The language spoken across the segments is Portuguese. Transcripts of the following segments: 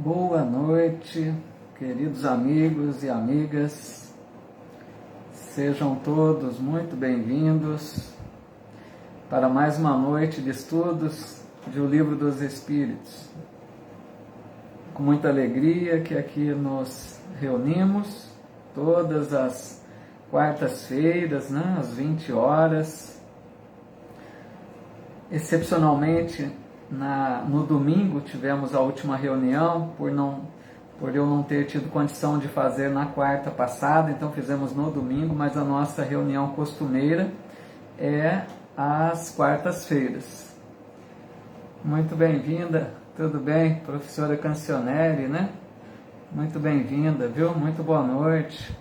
Boa noite, queridos amigos e amigas, sejam todos muito bem-vindos para mais uma noite de estudos do Livro dos Espíritos. Com muita alegria que aqui nos reunimos todas as quartas-feiras, às 20 horas. Excepcionalmente, no domingo tivemos a última reunião, por eu não ter tido condição de fazer na quarta passada, então fizemos no domingo, mas a nossa reunião costumeira é às quartas-feiras. Muito bem-vinda, tudo bem, professora Cancioneri, né? Muito bem-vinda, viu? Muito boa noite.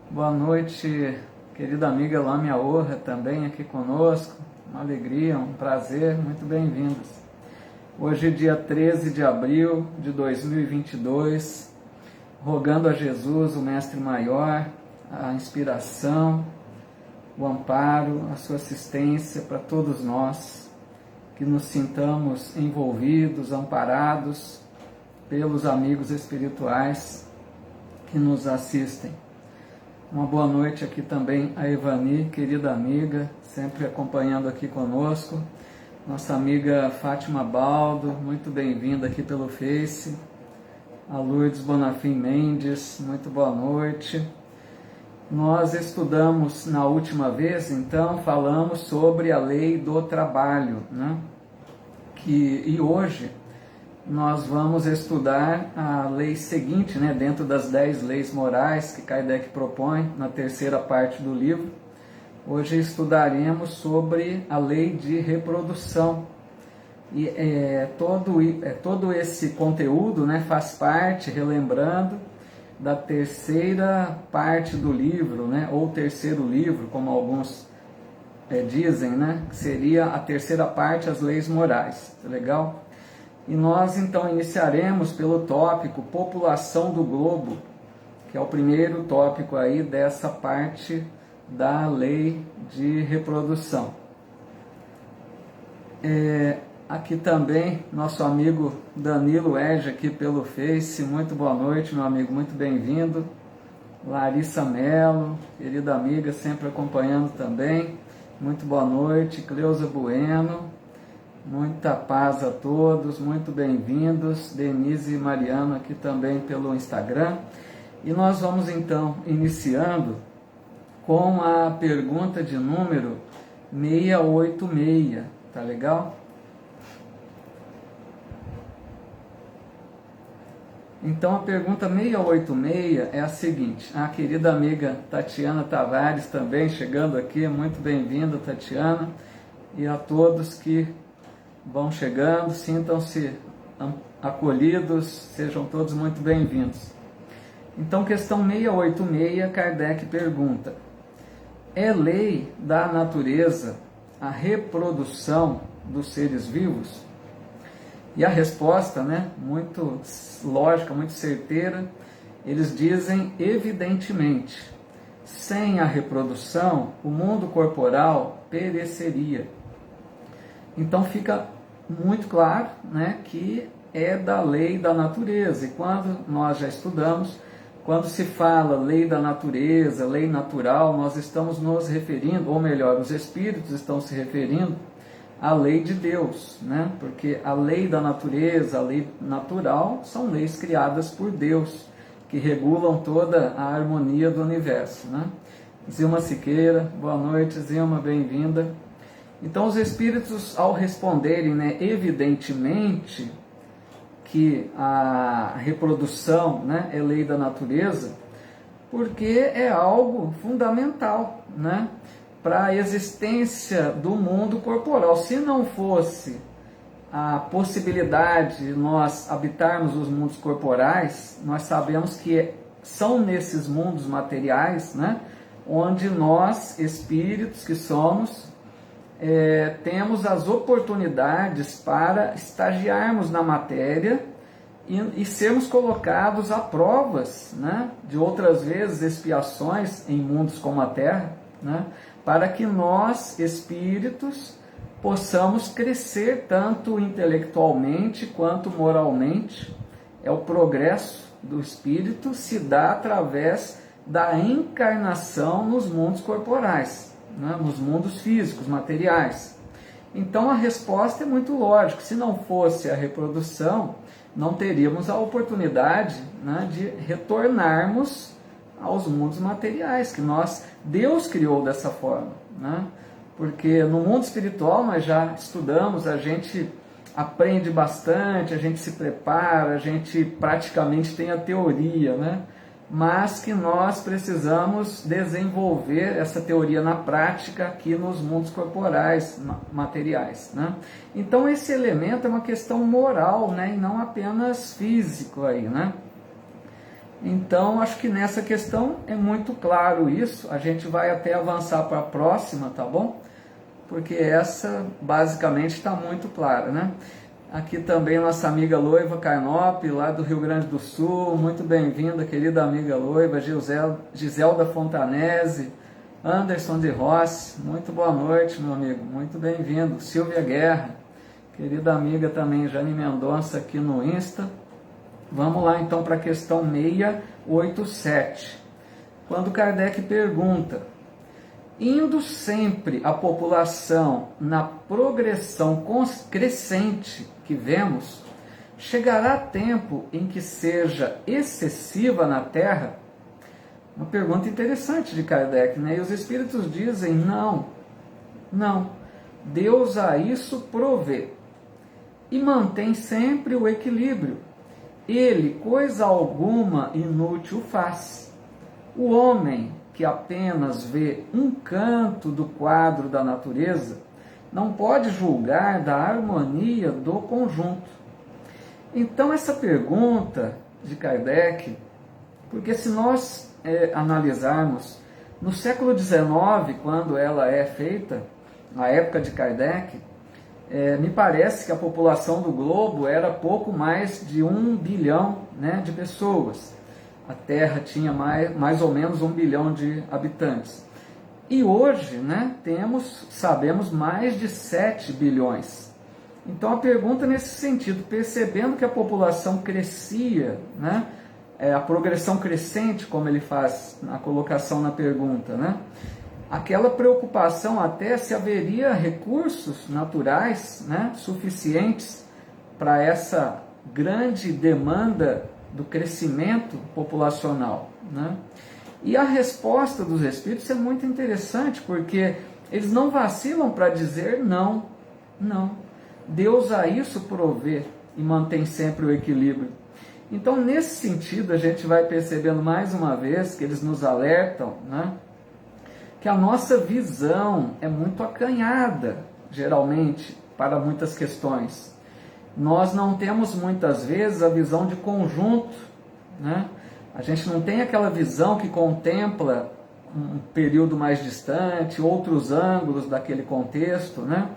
Boa noite, querida amiga Lâmia Orra, também aqui conosco. Uma alegria, um prazer, muito bem-vindos. Hoje, dia 13 de abril de 2022, rogando a Jesus, o Mestre Maior, a inspiração, o amparo, a sua assistência para todos nós, que nos sintamos envolvidos, amparados pelos amigos espirituais que nos assistem. Uma boa noite aqui também a Evani, querida amiga, sempre acompanhando aqui conosco. Nossa amiga Fátima Baldo, muito bem-vinda aqui pelo Face. A Lourdes Bonafim Mendes, muito boa noite. Nós estudamos na última vez, então, falamos sobre a lei do trabalho, E hoje nós vamos estudar a lei seguinte, dentro das 10 leis morais que Kardec propõe na terceira parte do livro. Hoje estudaremos sobre a lei de reprodução. E todo esse conteúdo faz parte, relembrando, da terceira parte do livro, ou terceiro livro, como alguns dizem, que seria a terceira parte, as leis morais. Tá legal? E nós então iniciaremos pelo tópico População do Globo, que é o primeiro tópico aí dessa parte da lei de reprodução. Aqui também nosso amigo Danilo Ege aqui pelo Face, muito boa noite, meu amigo, muito bem-vindo. Larissa Mello, querida amiga, sempre acompanhando também, muito boa noite. Cleusa Bueno, muita paz a todos, muito bem-vindos. Denise e Mariano aqui também pelo Instagram. E nós vamos então iniciando com a pergunta de número 686, tá legal? Então a pergunta 686 é a seguinte, a querida amiga Tatiana Tavares também chegando aqui, muito bem-vinda, Tatiana, e a todos que vão chegando, sintam-se acolhidos, sejam todos muito bem-vindos. Então, questão 686, Kardec pergunta: é lei da natureza a reprodução dos seres vivos? E a resposta, muito lógica, muito certeira, eles dizem evidentemente, sem a reprodução, o mundo corporal pereceria. Então fica muito claro, que é da lei da natureza. E quando nós já estudamos, quando se fala lei da natureza, lei natural, nós estamos nos referindo, ou melhor, os espíritos estão se referindo à lei de Deus, porque a lei da natureza, a lei natural, são leis criadas por Deus, que regulam toda a harmonia do universo. Zilma Siqueira, boa noite, Zilma, bem-vinda. Então os espíritos, ao responderem, evidentemente, que a reprodução é lei da natureza, porque é algo fundamental para a existência do mundo corporal. Se não fosse a possibilidade de nós habitarmos os mundos corporais, nós sabemos que são nesses mundos materiais, onde nós, espíritos que somos, temos as oportunidades para estagiarmos na matéria e sermos colocados a provas, de outras vezes expiações em mundos como a Terra, para que nós, espíritos, possamos crescer tanto intelectualmente quanto moralmente é o progresso do espírito se dá através da encarnação nos mundos corporais, né? Nos mundos físicos, materiais. Então a resposta é muito lógica. Se não fosse a reprodução, não teríamos a oportunidade, né, de retornarmos aos mundos materiais, que Deus criou dessa forma, né? Porque no mundo espiritual nós já estudamos, a gente aprende bastante, a gente se prepara, a gente praticamente tem a teoria, né? Mas que nós precisamos desenvolver essa teoria na prática aqui nos mundos corporais, materiais, né? Então esse elemento é uma questão moral, né? E não apenas físico aí, né? Então acho que nessa questão é muito claro isso. A gente vai até avançar para a próxima, tá bom? Porque essa basicamente está muito clara, né? Aqui também nossa amiga Loiva Carnop, lá do Rio Grande do Sul, muito bem-vinda, querida amiga Loiva, Giselda Fontanese, Anderson de Rossi, muito boa noite, meu amigo, muito bem-vindo. Silvia Guerra, querida amiga também, Jane Mendonça aqui no Insta. Vamos lá então para a questão 687, quando Kardec pergunta: indo sempre a população na progressão crescente que vemos, chegará tempo em que seja excessiva na Terra? Uma pergunta interessante de Kardec, né? E os Espíritos dizem: não, Deus a isso provê e mantém sempre o equilíbrio. Ele coisa alguma inútil faz. O homem que apenas vê um canto do quadro da natureza não pode julgar da harmonia do conjunto. Então essa pergunta de Kardec, porque se nós analisarmos no século XIX, quando ela é feita, na época de Kardec, me parece que a população do globo era pouco mais de 1 bilhão, né, de pessoas. A Terra tinha mais ou menos 1 bilhão de habitantes. E hoje, né, sabemos mais de 7 bilhões. Então a pergunta nesse sentido, percebendo que a população crescia, né, a progressão crescente, como ele faz na colocação na pergunta, né, aquela preocupação até se haveria recursos naturais, né, suficientes para essa grande demanda do crescimento populacional, né? E a resposta dos Espíritos é muito interessante, porque eles não vacilam para dizer não. Deus a isso provê e mantém sempre o equilíbrio. Então, nesse sentido, a gente vai percebendo mais uma vez que eles nos alertam, né, que a nossa visão é muito acanhada, geralmente, para muitas questões. Nós não temos muitas vezes a visão de conjunto, né? A gente não tem aquela visão que contempla um período mais distante, outros ângulos daquele contexto, né?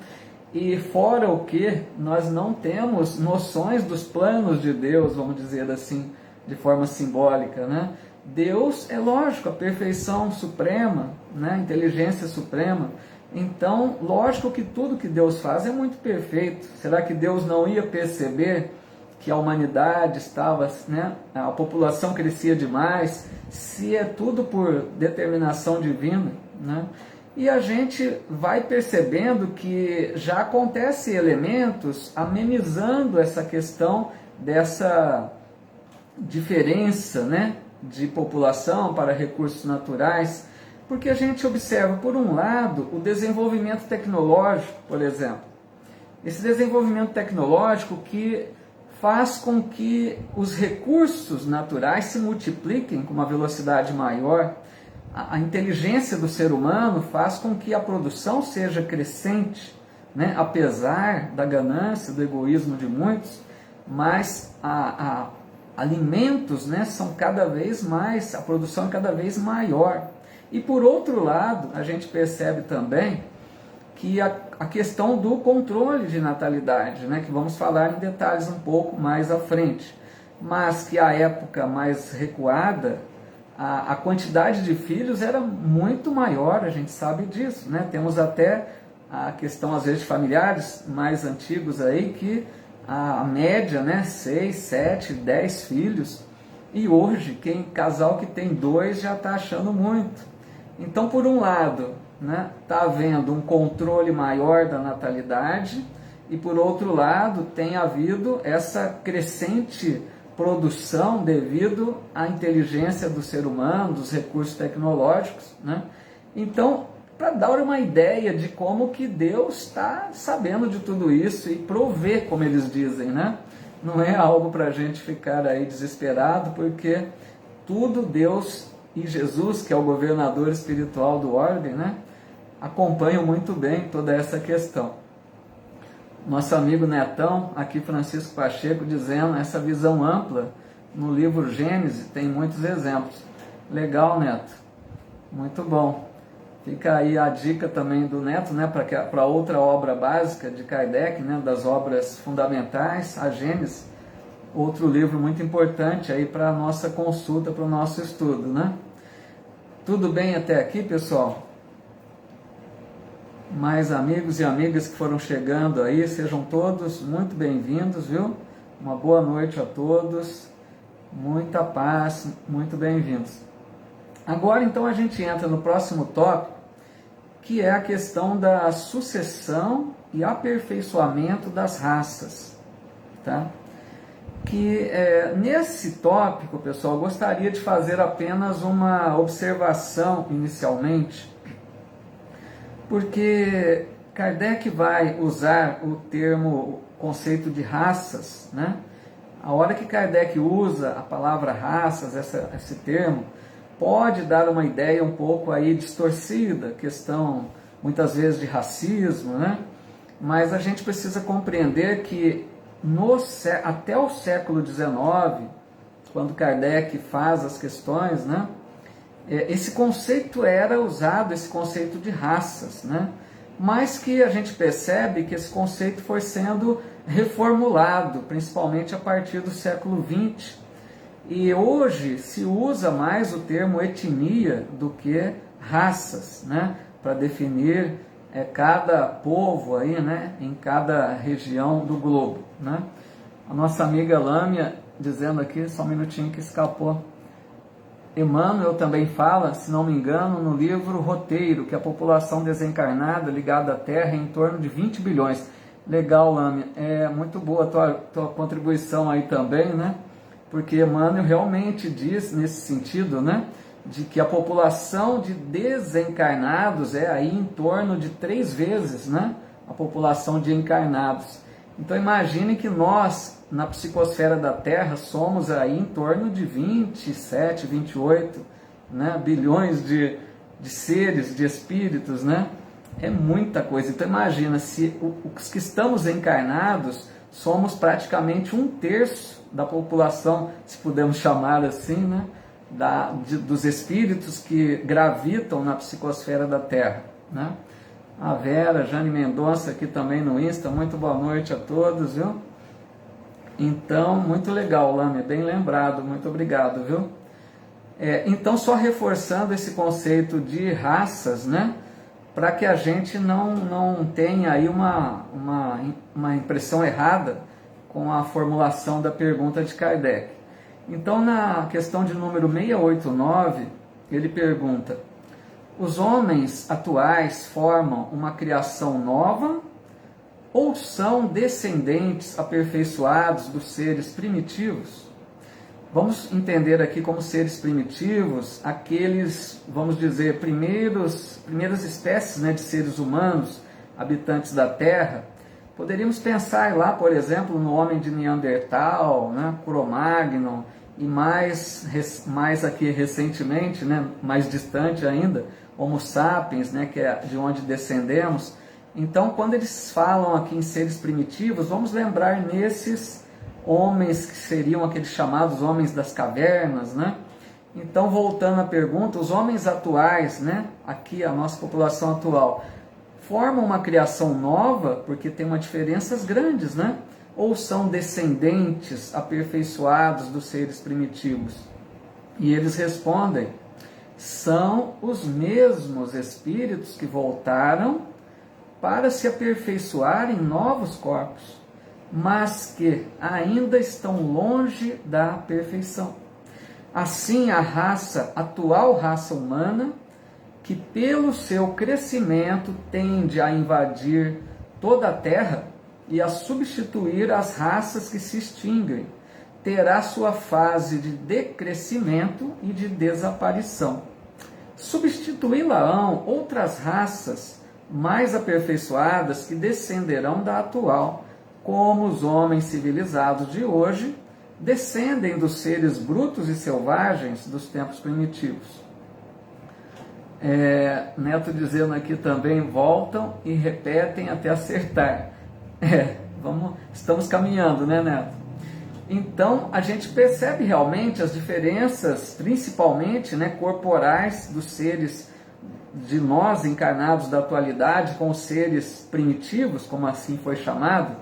E fora o que, nós não temos noções dos planos de Deus, vamos dizer assim, de forma simbólica, né? Deus é lógico, a perfeição suprema, né? A inteligência suprema. Então, lógico que tudo que Deus faz é muito perfeito. Será que Deus não ia perceber que a humanidade estava, né, a população crescia demais, se é tudo por determinação divina, né? E a gente vai percebendo que já acontecem elementos amenizando essa questão dessa diferença, né, de população para recursos naturais, porque a gente observa, por um lado, o desenvolvimento tecnológico, por exemplo. Esse desenvolvimento tecnológico que faz com que os recursos naturais se multipliquem com uma velocidade maior. A inteligência do ser humano faz com que a produção seja crescente, né? Apesar da ganância, do egoísmo de muitos, mas alimentos, né, são cada vez mais, a produção é cada vez maior. E por outro lado, a gente percebe também que a questão do controle de natalidade, né, que vamos falar em detalhes um pouco mais à frente, mas que a época mais recuada, a quantidade de filhos era muito maior, a gente sabe disso, né? Temos até a questão, às vezes, de familiares mais antigos aí, que a média, né, 6, 7, 10 filhos, e hoje, casal que tem 2 já está achando muito. Então, por um lado, né, está havendo um controle maior da natalidade, e por outro lado, tem havido essa crescente produção devido à inteligência do ser humano, dos recursos tecnológicos, né? Então, para dar uma ideia de como que Deus está sabendo de tudo isso e provê, como eles dizem, né? Não é algo para a gente ficar aí desesperado, porque tudo Deus e Jesus, que é o governador espiritual do ordem, né, acompanham muito bem toda essa questão. Nosso amigo Netão, aqui Francisco Pacheco, dizendo essa visão ampla no livro Gênesis, tem muitos exemplos. Legal, Neto, muito bom. Fica aí a dica também do Neto, né, para outra obra básica de Kardec, né, das obras fundamentais, a Gênesis, outro livro muito importante aí para a nossa consulta, para o nosso estudo, né? Tudo bem até aqui, pessoal? Mais amigos e amigas que foram chegando aí, sejam todos muito bem-vindos, viu? Uma boa noite a todos, muita paz, muito bem-vindos. Agora, então, a gente entra no próximo tópico, que é a questão da sucessão e aperfeiçoamento das raças, tá? Que nesse tópico, pessoal, eu gostaria de fazer apenas uma observação inicialmente, porque Kardec vai usar o conceito de raças, né? A hora que Kardec usa a palavra raças, esse termo, pode dar uma ideia um pouco aí distorcida, questão muitas vezes de racismo, né? Mas a gente precisa compreender que até o século XIX, quando Kardec faz as questões, né, esse conceito era usado, esse conceito de raças, né, mas que a gente percebe que esse conceito foi sendo reformulado, principalmente a partir do século XX. E hoje se usa mais o termo etnia do que raças, né, para definir cada povo aí, né, em cada região do globo, né? A nossa amiga Lâmia dizendo aqui, só um minutinho que escapou. Emmanuel também fala, se não me engano, no livro Roteiro, que a população desencarnada ligada à Terra é em torno de 20 bilhões. Legal, Lâmia, é muito boa a tua contribuição aí também, né? Porque Emmanuel realmente diz nesse sentido, né, de que a população de desencarnados é aí em torno de 3 vezes, né, a população de encarnados. Então imagine que nós, na psicosfera da Terra, somos aí em torno de 27, 28, né, bilhões de seres, de espíritos, né? É muita coisa. Então imagina, se os que estamos encarnados somos praticamente 1/3 da população, se pudermos chamar assim, né, dos espíritos que gravitam na psicosfera da Terra, né? A Vera, Jane Mendonça aqui também no Insta, muito boa noite a todos, viu? Então, muito legal, Lâmia, bem lembrado, muito obrigado, viu? Então, só reforçando esse conceito de raças, né, para que a gente não tenha aí uma impressão errada com a formulação da pergunta de Kardec. Então, na questão de número 689, ele pergunta: os homens atuais formam uma criação nova ou são descendentes aperfeiçoados dos seres primitivos? Vamos entender aqui como seres primitivos aqueles, vamos dizer, primeiras espécies, né, de seres humanos, habitantes da Terra. Poderíamos pensar lá, por exemplo, no homem de Neandertal, né, Cro-Magnon, e mais aqui recentemente, né, mais distante ainda, Homo sapiens, né, que é de onde descendemos. Então, quando eles falam aqui em seres primitivos, vamos lembrar nesses homens que seriam aqueles chamados homens das cavernas, né? Então, voltando à pergunta, os homens atuais, né, aqui a nossa população atual, formam uma criação nova, porque tem uma diferenças grandes, né? Ou são descendentes aperfeiçoados dos seres primitivos? E eles respondem: são os mesmos espíritos que voltaram para se aperfeiçoar em novos corpos. mas que ainda estão longe da perfeição. Assim, a atual raça humana, que pelo seu crescimento tende a invadir toda a Terra e a substituir as raças que se extinguem, terá sua fase de decrescimento e de desaparição. Substituí-la-ão outras raças mais aperfeiçoadas que descenderão da atual, como os homens civilizados de hoje descendem dos seres brutos e selvagens dos tempos primitivos. Neto dizendo aqui também, voltam e repetem até acertar. Estamos caminhando, né, Neto? Então, a gente percebe realmente as diferenças, principalmente, né, corporais dos seres de nós encarnados da atualidade com os seres primitivos, como assim foi chamado.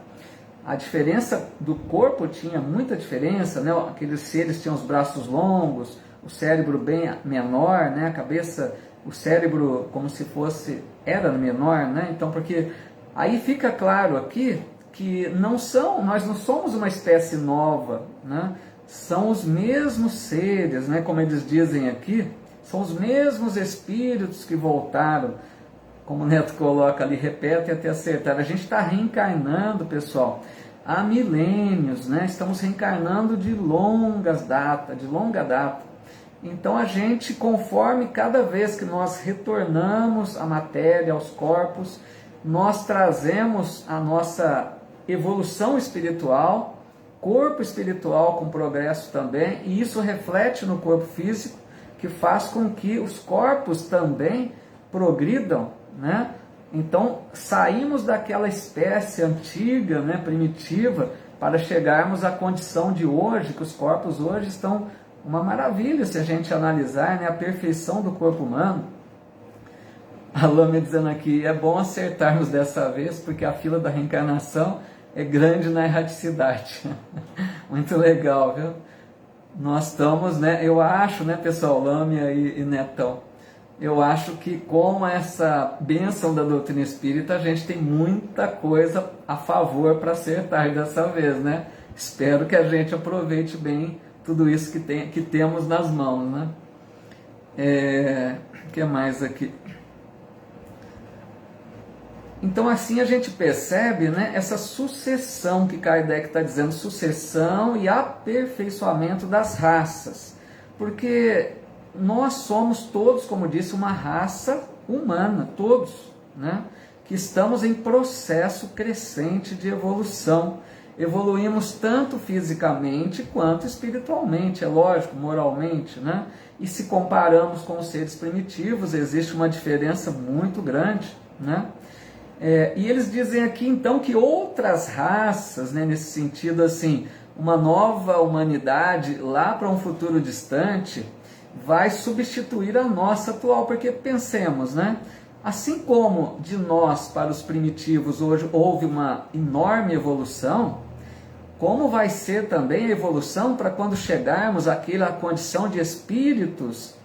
A diferença do corpo tinha muita diferença, né? Aqueles seres tinham os braços longos, o cérebro bem menor, né? A cabeça, o cérebro como se fosse, era menor, né? Então, porque aí fica claro aqui que nós não somos uma espécie nova, né? São os mesmos seres, né? Como eles dizem aqui, são os mesmos espíritos que voltaram, como o Neto coloca ali, repete até acertar. A gente está reencarnando, pessoal, há milênios, né? Estamos reencarnando de longa data. Então a gente, conforme cada vez que nós retornamos à matéria, aos corpos, nós trazemos a nossa evolução espiritual, corpo espiritual com progresso também, e isso reflete no corpo físico, que faz com que os corpos também progridam, né? Então, saímos daquela espécie antiga, né, primitiva, para chegarmos à condição de hoje, que os corpos hoje estão uma maravilha, se a gente analisar, né, a perfeição do corpo humano. A Lama dizendo aqui, é bom acertarmos dessa vez, porque a fila da reencarnação é grande na erraticidade. Muito legal, viu? Nós estamos, né, eu acho, né, pessoal, Lâmia e Netão, eu acho que com essa bênção da doutrina espírita, a gente tem muita coisa a favor para acertar dessa vez, né? Espero que a gente aproveite bem tudo isso que temos nas mãos, né? O que mais aqui? Então assim a gente percebe, né, essa sucessão que Kardec está dizendo, sucessão e aperfeiçoamento das raças. Porque nós somos todos, como disse, uma raça humana, todos, né, que estamos em processo crescente de evolução. Evoluímos tanto fisicamente quanto espiritualmente, é lógico, moralmente, né? E se comparamos com os seres primitivos, existe uma diferença muito grande, né? E eles dizem aqui então que outras raças, né, nesse sentido assim, uma nova humanidade lá para um futuro distante, vai substituir a nossa atual, porque pensemos, né? Assim como de nós para os primitivos hoje houve uma enorme evolução, como vai ser também a evolução para quando chegarmos àquela condição de espíritos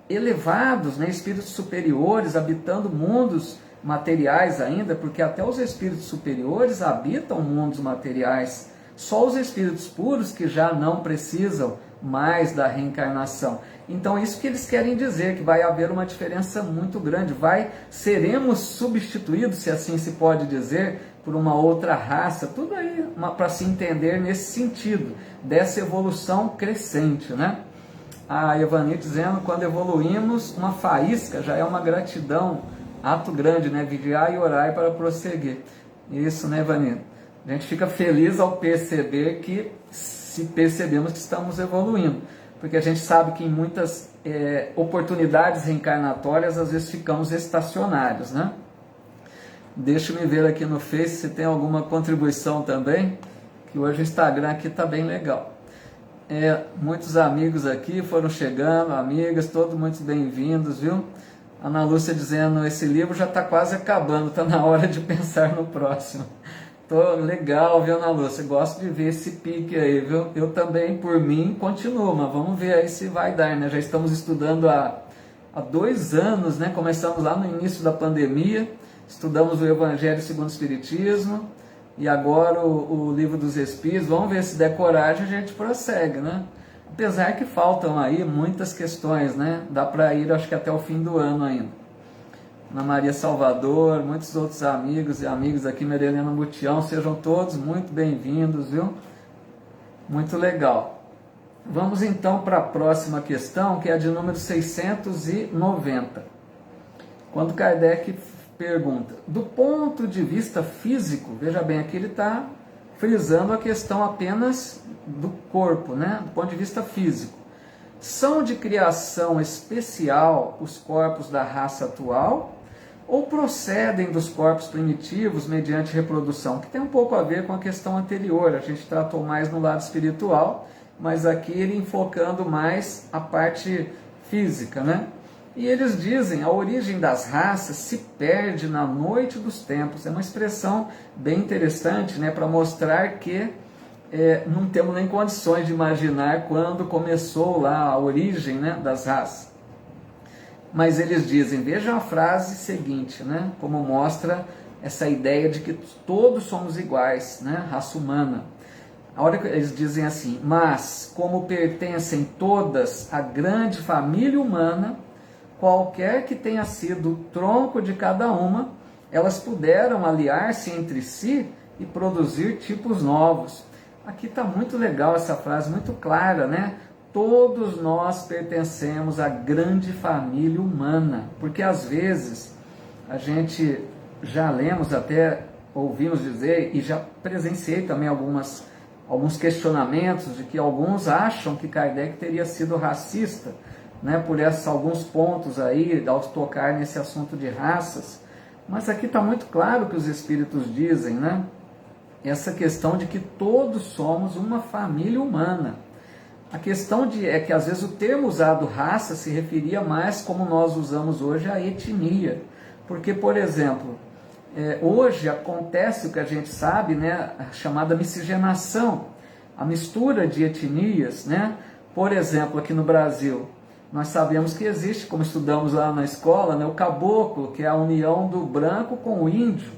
elevados, né? Espíritos superiores, habitando mundos materiais ainda, porque até os espíritos superiores habitam mundos materiais, só os espíritos puros que já não precisam mais da reencarnação. Então isso que eles querem dizer, que vai haver uma diferença muito grande, seremos substituídos, se assim se pode dizer, por uma outra raça, tudo aí para se entender nesse sentido, dessa evolução crescente, né? A Evani dizendo, quando evoluímos, uma faísca já é uma gratidão, ato grande, né? Vigiar e orar para prosseguir. Isso, né, Evani? A gente fica feliz ao perceber que, se percebemos que estamos evoluindo, porque a gente sabe que em muitas oportunidades reencarnatórias, às vezes ficamos estacionários, né? Deixa-me ver aqui no Face se tem alguma contribuição também, que hoje o Instagram aqui está bem legal. Muitos amigos aqui foram chegando, amigas, todos muito bem-vindos, viu? Ana Lúcia dizendo, esse livro já está quase acabando, está na hora de pensar no próximo. Legal, viu, Ana Lúcia? Gosto de ver esse pique aí, viu? Eu também, por mim, continuo, mas vamos ver aí se vai dar, né? Já estamos estudando há 2 anos, né? Começamos lá no início da pandemia, estudamos o Evangelho segundo o Espiritismo, e agora o Livro dos Espíritos. Vamos ver se der coragem, a gente prossegue, né? Apesar que faltam aí muitas questões, né? Dá para ir, acho que até o fim do ano ainda. Ana Maria Salvador, muitos outros amigos e amigas aqui, Maria Helena Mutião, sejam todos muito bem-vindos, viu? Muito legal. Vamos então para a próxima questão, que é a de número 690. Quando Kardec pergunta, do ponto de vista físico, veja bem, aqui ele está frisando a questão apenas do corpo, né? Do ponto de vista físico. São de criação especial os corpos da raça atual ou procedem dos corpos primitivos mediante reprodução? Que tem um pouco a ver com a questão anterior, a gente tratou mais no lado espiritual, mas aqui ele enfocando mais a parte física, né? E eles dizem, a origem das raças se perde na noite dos tempos. É uma expressão bem interessante, né, para mostrar que não temos nem condições de imaginar quando começou lá a origem, né, das raças. Mas eles dizem, vejam a frase seguinte, né, como mostra essa ideia de que todos somos iguais, né, raça humana. A hora que eles dizem assim, mas como pertencem todas à grande família humana, qualquer que tenha sido o tronco de cada uma, elas puderam aliar-se entre si e produzir tipos novos. Aqui está muito legal essa frase, muito clara, né? Todos nós pertencemos à grande família humana, porque às vezes a gente já lemos, até ouvimos dizer, e já presenciei também alguns questionamentos de que alguns acham que Kardec teria sido racista, né, por alguns pontos aí, ao tocar nesse assunto de raças. Mas aqui está muito claro que os Espíritos dizem, né, essa questão de que todos somos uma família humana. A questão é que às vezes o termo usado raça se referia mais, como nós usamos hoje, à etnia. Porque, por exemplo, hoje acontece o que a gente sabe, né, a chamada miscigenação, a mistura de etnias, né? Por exemplo, aqui no Brasil, nós sabemos que existe, como estudamos lá na escola, né, o caboclo, que é a união do branco com o índio,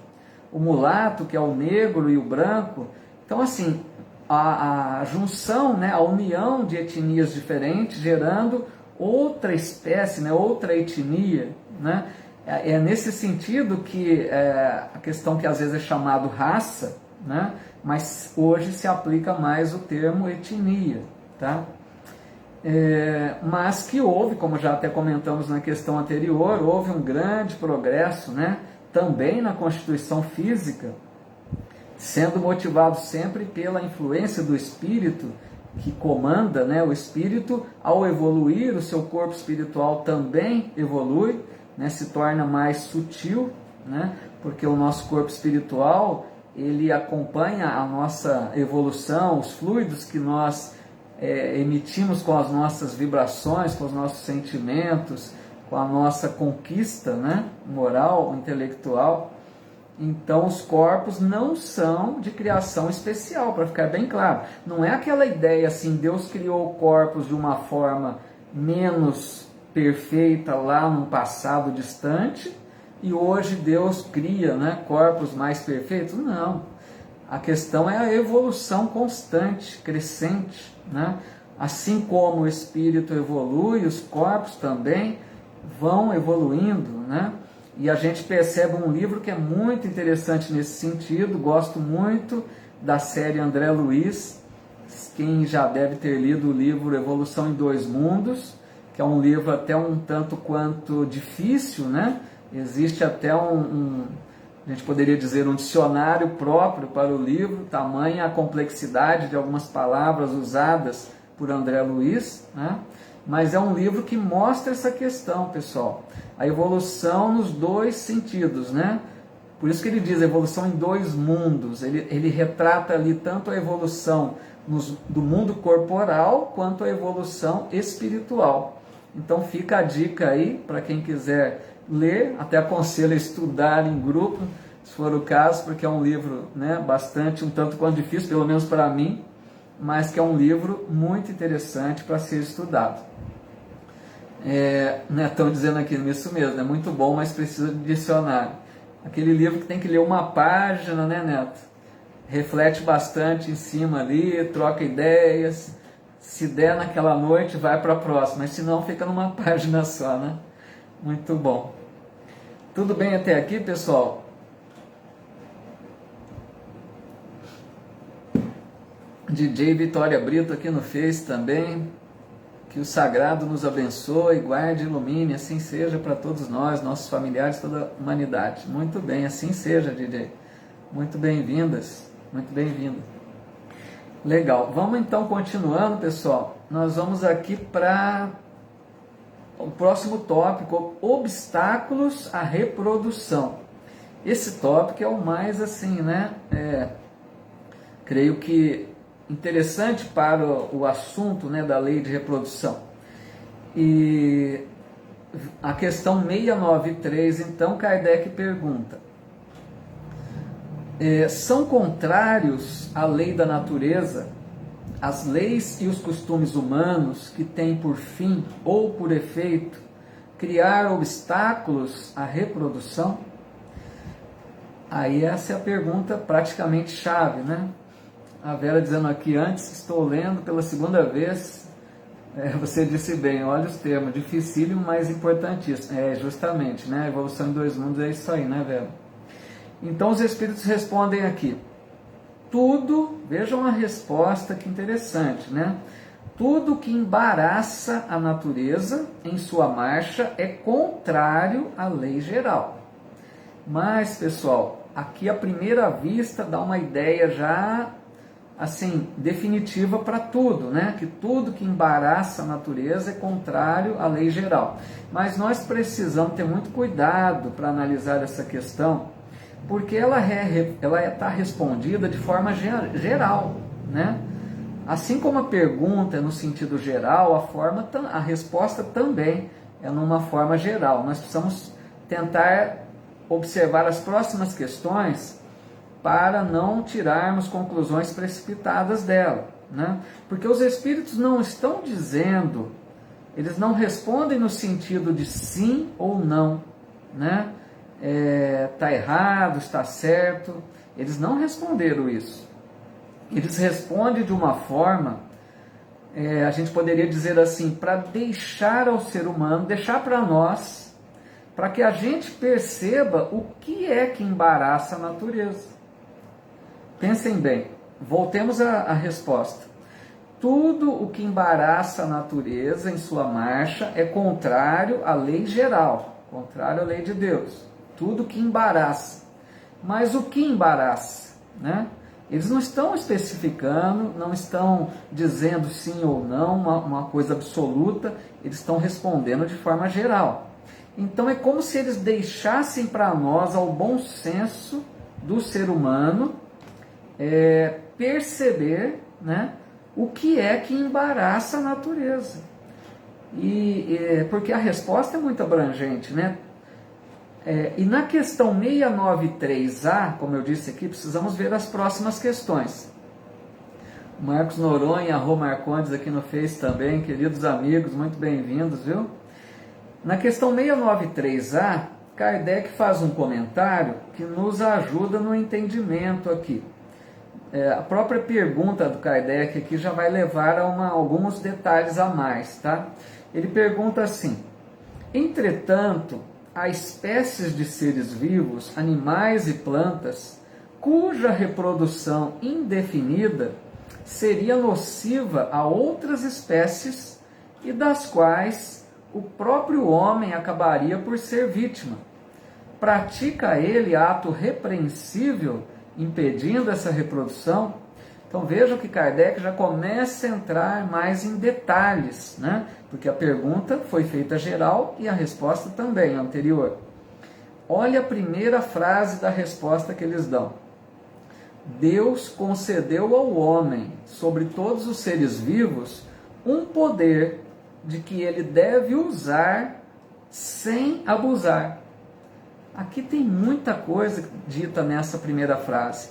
o mulato, que é o negro e o branco. Então, assim, a junção, né, a união de etnias diferentes, gerando outra espécie, né, outra etnia, né? É nesse sentido que a questão que às vezes é chamado raça, né, mas hoje se aplica mais o termo etnia, tá? Mas que houve, como já até comentamos na questão anterior, houve um grande progresso, né, também na constituição física, sendo motivado sempre pela influência do espírito que comanda, né, o espírito, ao evoluir, o seu corpo espiritual também evolui, né, se torna mais sutil, né, porque o nosso corpo espiritual ele acompanha a nossa evolução, os fluidos que nós emitimos com as nossas vibrações, com os nossos sentimentos, com a nossa conquista, né, moral, intelectual. Então os corpos não são de criação especial, para ficar bem claro. Não é aquela ideia assim, Deus criou corpos de uma forma menos perfeita lá num passado distante e hoje Deus cria, né, corpos mais perfeitos. Não. A questão é a evolução constante, crescente, né? Assim como o espírito evolui, os corpos também vão evoluindo, né? E a gente percebe um livro que é muito interessante nesse sentido. Gosto muito da série André Luiz. Quem já deve ter lido o livro Evolução em Dois Mundos, que é um livro até um tanto quanto difícil, né? Existe até a gente poderia dizer, um dicionário próprio para o livro, tamanha a complexidade de algumas palavras usadas por André Luiz, né? Mas é um livro que mostra essa questão, pessoal. A evolução nos dois sentidos, né? Por isso que ele diz evolução em dois mundos. Ele retrata ali tanto a evolução do mundo corporal, quanto a evolução espiritual. Então fica a dica aí, para quem quiser ler, até aconselho a estudar em grupo, se for o caso, porque é um livro, né, bastante, um tanto quanto difícil, pelo menos para mim, mas que é um livro muito interessante para ser estudado. Estão dizendo aqui, isso mesmo, é muito bom, mas precisa de dicionário. Aquele livro que tem que ler uma página, né, Neto? reflete bastante em cima ali, troca ideias. Se der naquela noite, vai para a próxima, mas se não, fica numa página só, né? Muito bom. Tudo bem até aqui, pessoal? DJ Vitória Brito aqui no Face também. Que o Sagrado nos abençoe, guarde e ilumine, assim seja para todos nós, nossos familiares, toda a humanidade. Muito bem, assim seja, DJ. Muito bem-vindas, muito bem-vindo. Legal, vamos então continuando, pessoal. Nós vamos aqui para o próximo tópico, obstáculos à reprodução. Esse tópico é o mais assim, né? Creio que interessante para o assunto, né, da lei de reprodução. E a questão 693, então, Kardec pergunta: são contrários à lei da natureza as leis e os costumes humanos que têm por fim ou por efeito criar obstáculos à reprodução? Aí essa é a pergunta praticamente chave, né? A Vera dizendo aqui antes, estou lendo pela segunda vez. Você disse bem, olha os termos, dificílimo, mas importantíssimo. Justamente, né? A evolução em dois mundos é isso aí, né, Vera? Então os espíritos respondem aqui. Tudo, vejam a resposta que interessante, né? Tudo que embaraça a natureza em sua marcha é contrário à lei geral. Mas, pessoal, aqui à primeira vista dá uma ideia já assim, definitiva para tudo, né? Que tudo que embaraça a natureza é contrário à lei geral. Mas nós precisamos ter muito cuidado para analisar essa questão, porque ela está respondida de forma geral, né? Assim como a pergunta é no sentido geral, a resposta também é numa forma geral. Nós precisamos tentar observar as próximas questões para não tirarmos conclusões precipitadas dela, né? Porque os espíritos não estão dizendo, eles não respondem no sentido de sim ou não, né? Está errado, está certo, eles não responderam isso. Eles respondem de uma forma, a gente poderia dizer assim, para deixar ao ser humano, deixar para nós, para que a gente perceba o que é que embaraça a natureza. Pensem bem, voltemos à resposta. Tudo o que embaraça a natureza em sua marcha é contrário à lei geral, contrário à lei de Deus. Tudo que embaraça. Mas o que embaraça, né? Eles não estão especificando, não estão dizendo sim ou não, uma coisa absoluta, eles estão respondendo de forma geral. Então é como se eles deixassem para nós, ao bom senso do ser humano, perceber, né, o que é que embaraça a natureza. Porque a resposta é muito abrangente, né? E na questão 693A, como eu disse aqui, precisamos ver as próximas questões. Marcos Noronha, Rô Marcondes aqui no Face também, queridos amigos, muito bem-vindos, viu? Na questão 693A, Kardec faz um comentário que nos ajuda no entendimento aqui. A própria pergunta do Kardec aqui já vai levar a alguns detalhes a mais, tá? Ele pergunta assim: entretanto, há espécies de seres vivos, animais e plantas, cuja reprodução indefinida seria nociva a outras espécies e das quais o próprio homem acabaria por ser vítima. Pratica ele ato repreensível impedindo essa reprodução? Então vejam que Kardec já começa a entrar mais em detalhes, né? Porque a pergunta foi feita geral e a resposta também anterior. Olha a primeira frase da resposta que eles dão. Deus concedeu ao homem, sobre todos os seres vivos, um poder de que ele deve usar sem abusar. Aqui tem muita coisa dita nessa primeira frase.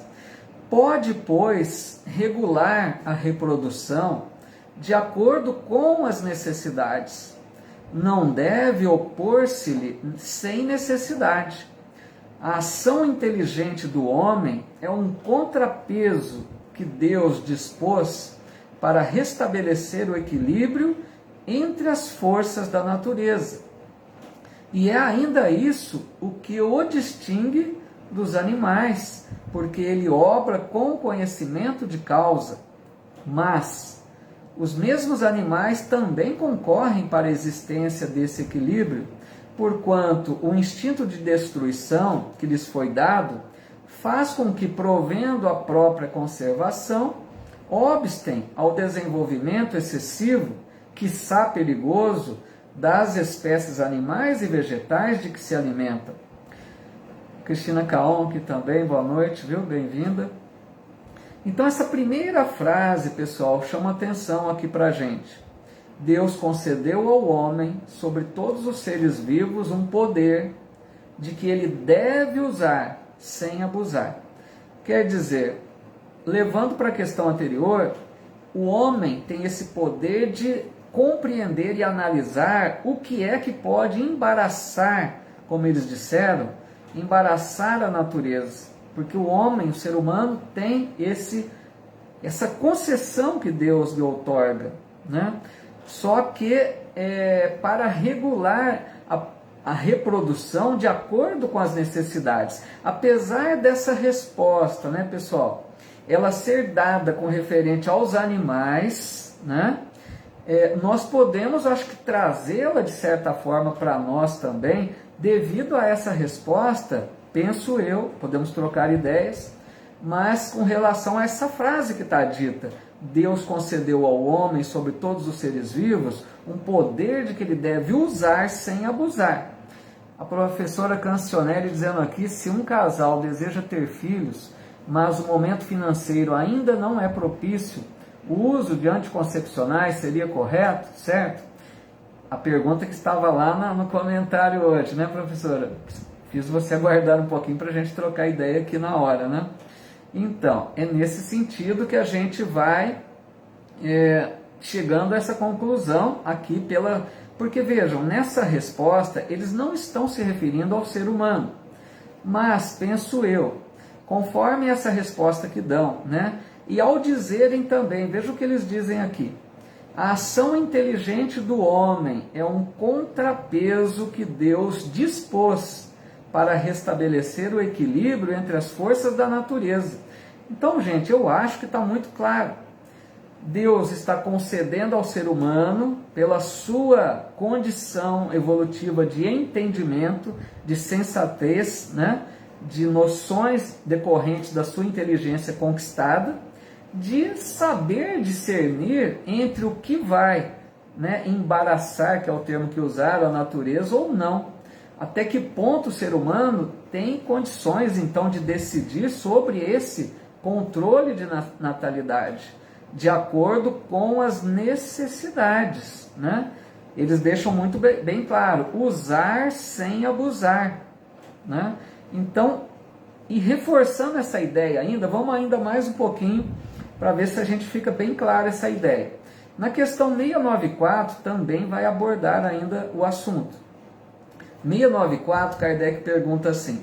Pode, pois, regular a reprodução de acordo com as necessidades. Não deve opor-se-lhe sem necessidade. A ação inteligente do homem é um contrapeso que Deus dispôs para restabelecer o equilíbrio entre as forças da natureza. E é ainda isso o que o distingue dos animais, porque ele obra com conhecimento de causa. Mas os mesmos animais também concorrem para a existência desse equilíbrio, porquanto o instinto de destruição que lhes foi dado faz com que, provendo a própria conservação, obstem ao desenvolvimento excessivo, quiçá perigoso, das espécies animais e vegetais de que se alimentam. Cristina Caon aqui também, boa noite, viu? Bem-vinda. Então essa primeira frase, pessoal, chama atenção aqui para a gente. Deus concedeu ao homem, sobre todos os seres vivos, um poder de que ele deve usar sem abusar. Quer dizer, levando para a questão anterior, o homem tem esse poder de compreender e analisar o que é que pode embaraçar, como eles disseram, embaraçar a natureza. Porque o homem, o ser humano, tem essa concessão que Deus lhe outorga, né? Só que para regular a reprodução de acordo com as necessidades. Apesar dessa resposta, né, pessoal, ela ser dada com referente aos animais, né, nós podemos, acho que, trazê-la de certa forma para nós também, devido a essa resposta, penso eu, podemos trocar ideias, mas com relação a essa frase que está dita, Deus concedeu ao homem, sobre todos os seres vivos, um poder de que ele deve usar sem abusar. A professora Cancionelli dizendo aqui, se um casal deseja ter filhos, mas o momento financeiro ainda não é propício, o uso de anticoncepcionais seria correto, certo? A pergunta que estava lá no comentário hoje, né, professora? Fiz você aguardar um pouquinho para a gente trocar ideia aqui na hora, né? Então, é nesse sentido que a gente vai chegando a essa conclusão aqui porque vejam, nessa resposta eles não estão se referindo ao ser humano, mas penso eu, conforme essa resposta que dão, né? E ao dizerem também, veja o que eles dizem aqui, a ação inteligente do homem é um contrapeso que Deus dispôs para restabelecer o equilíbrio entre as forças da natureza. Então, gente, eu acho que está muito claro. Deus está concedendo ao ser humano, pela sua condição evolutiva de entendimento, de sensatez, né, de noções decorrentes da sua inteligência conquistada, de saber discernir entre o que vai, né, embaraçar, que é o termo que usaram, a natureza ou não. Até que ponto o ser humano tem condições, então, de decidir sobre esse controle de natalidade, de acordo com as necessidades, né? Eles deixam muito bem claro, usar sem abusar, né? Então, e reforçando essa ideia ainda, vamos ainda mais um pouquinho, para ver se a gente fica bem clara essa ideia. Na questão 694 também vai abordar ainda o assunto. 694, Kardec pergunta assim,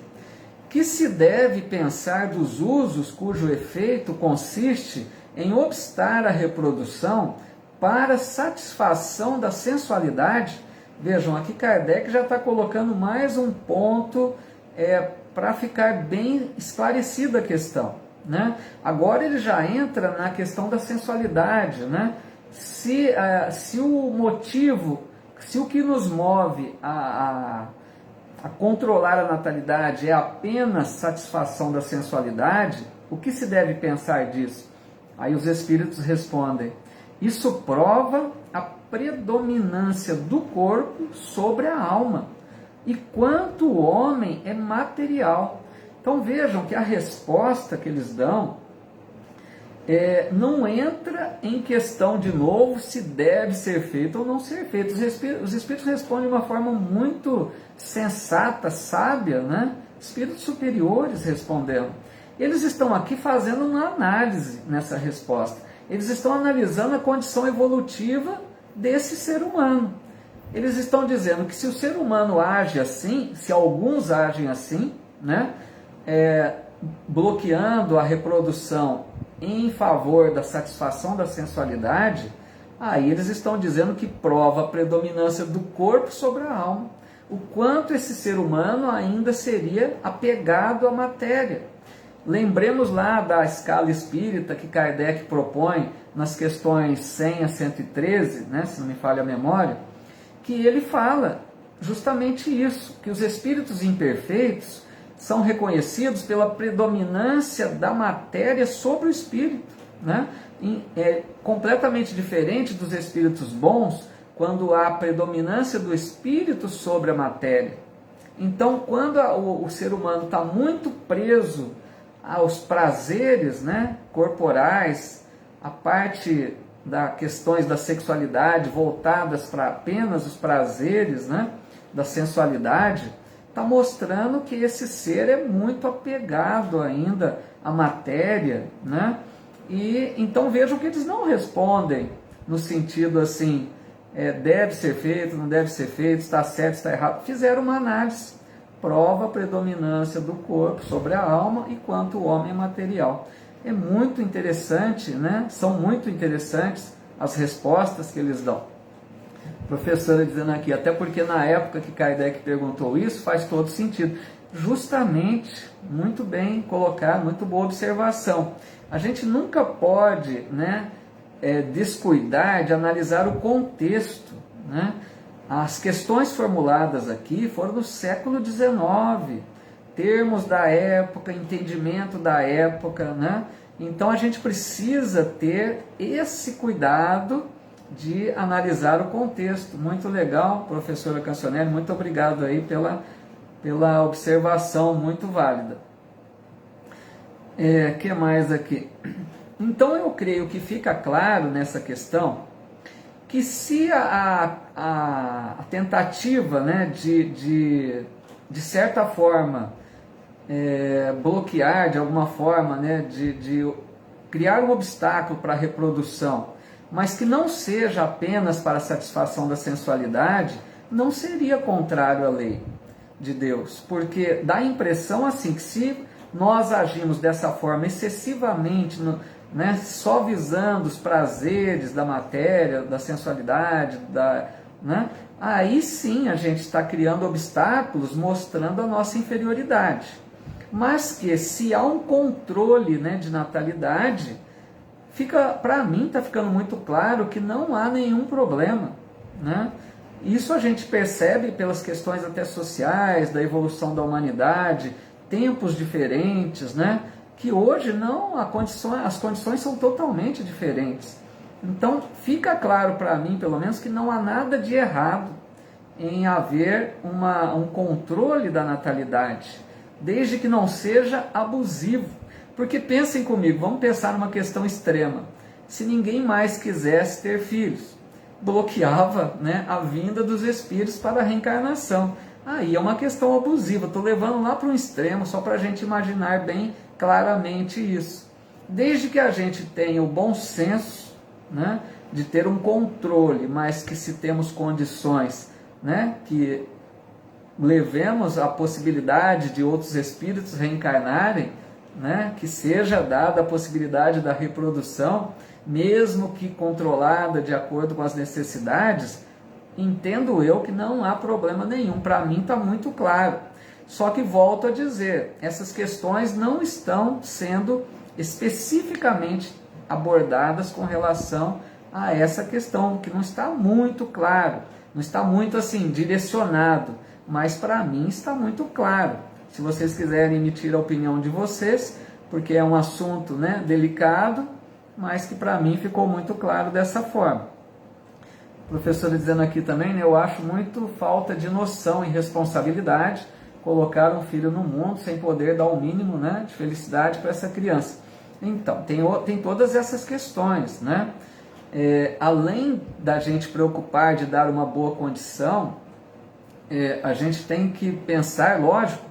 que se deve pensar dos usos cujo efeito consiste em obstar a reprodução para satisfação da sensualidade? Vejam, aqui Kardec já está colocando mais um ponto para ficar bem esclarecida a questão, né? Agora ele já entra na questão da sensualidade, né? Se o motivo, se o que nos move a controlar a natalidade é apenas satisfação da sensualidade, o que se deve pensar disso? Aí os espíritos respondem, isso prova a predominância do corpo sobre a alma, e quanto o homem é material. Então vejam que a resposta que eles dão não entra em questão de novo se deve ser feito ou não ser feito. Os espíritos respondem de uma forma muito sensata, sábia, né? Espíritos superiores respondendo. Eles estão aqui fazendo uma análise nessa resposta. Eles estão analisando a condição evolutiva desse ser humano. Eles estão dizendo que se o ser humano age assim, se alguns agem assim, né, bloqueando a reprodução em favor da satisfação da sensualidade, aí eles estão dizendo que prova a predominância do corpo sobre a alma, o quanto esse ser humano ainda seria apegado à matéria. Lembremos lá da escala espírita que Kardec propõe nas questões 100 a 113, né, se não me falha a memória, que ele fala justamente isso, que os espíritos imperfeitos são reconhecidos pela predominância da matéria sobre o espírito, né? É completamente diferente dos espíritos bons, quando há predominância do espírito sobre a matéria. Então, quando o ser humano está muito preso aos prazeres, né, corporais, a parte das questões da sexualidade voltadas para apenas os prazeres, né, da sensualidade, está mostrando que esse ser é muito apegado ainda à matéria, né? E então vejam que eles não respondem no sentido assim, deve ser feito, não deve ser feito, está certo, está errado. Fizeram uma análise, prova a predominância do corpo sobre a alma enquanto o homem é material. É muito interessante, né? São muito interessantes as respostas que eles dão. Professora dizendo aqui, até porque na época que Kardec perguntou isso, faz todo sentido. Justamente, muito bem colocado, muito boa observação. A gente nunca pode, né, descuidar de analisar o contexto, né? As questões formuladas aqui foram do século XIX, termos da época, entendimento da época, né? Então a gente precisa ter esse cuidado de analisar o contexto. Muito legal, professora Cancionelli, muito obrigado aí pela observação muito válida. Que mais aqui? Então eu creio que fica claro nessa questão que se a tentativa, né, de certa forma bloquear de alguma forma, né, de criar um obstáculo para a reprodução, mas que não seja apenas para a satisfação da sensualidade, não seria contrário à lei de Deus, porque dá a impressão assim que se nós agimos dessa forma excessivamente, né, só visando os prazeres da matéria, da sensualidade, né, aí sim a gente está criando obstáculos mostrando a nossa inferioridade. Mas que se há um controle, né, de natalidade, para mim está ficando muito claro que não há nenhum problema, né? Isso a gente percebe pelas questões até sociais, da evolução da humanidade, tempos diferentes, né? Que hoje não, as condições são totalmente diferentes. Então fica claro para mim, pelo menos, que não há nada de errado em haver um controle da natalidade, desde que não seja abusivo. Porque pensem comigo, vamos pensar numa questão extrema. Se ninguém mais quisesse ter filhos, bloqueava, né, a vinda dos espíritos para a reencarnação. Aí é uma questão abusiva, estou levando lá para um extremo, só para a gente imaginar bem claramente isso. Desde que a gente tenha o bom senso, né, de ter um controle, mas que se temos condições, né, que levemos a possibilidade de outros espíritos reencarnarem, né, que seja dada a possibilidade da reprodução, mesmo que controlada de acordo com as necessidades, entendo eu que não há problema nenhum. Para mim está muito claro. Só que volto a dizer, essas questões não estão sendo especificamente abordadas com relação a essa questão, que não está muito claro, não está muito assim direcionado, mas para mim está muito claro. Se vocês quiserem emitir a opinião de vocês, porque é um assunto, né, delicado, mas que para mim ficou muito claro dessa forma. Professora dizendo aqui também, né, eu acho muito falta de noção e responsabilidade colocar um filho no mundo sem poder dar o mínimo, né, de felicidade para essa criança. Então, tem todas essas questões, né? Além da gente preocupar de dar uma boa condição, a gente tem que pensar, lógico,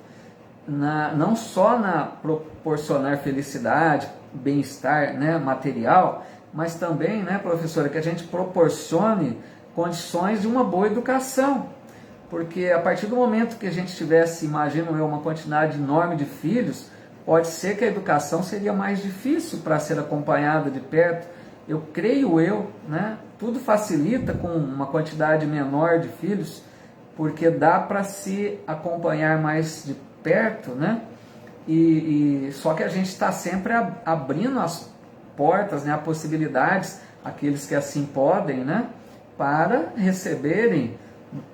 não só na proporcionar felicidade, bem-estar, né, material, mas também, né, professora, que a gente proporcione condições de uma boa educação. Porque a partir do momento que a gente tivesse, imagino eu, uma quantidade enorme de filhos, pode ser que a educação seria mais difícil para ser acompanhada de perto. Eu creio né? Tudo facilita com uma quantidade menor de filhos, porque dá para se acompanhar mais de perto, né? Só que a gente está sempre abrindo as portas, né, a possibilidades, aqueles que assim podem, né, para receberem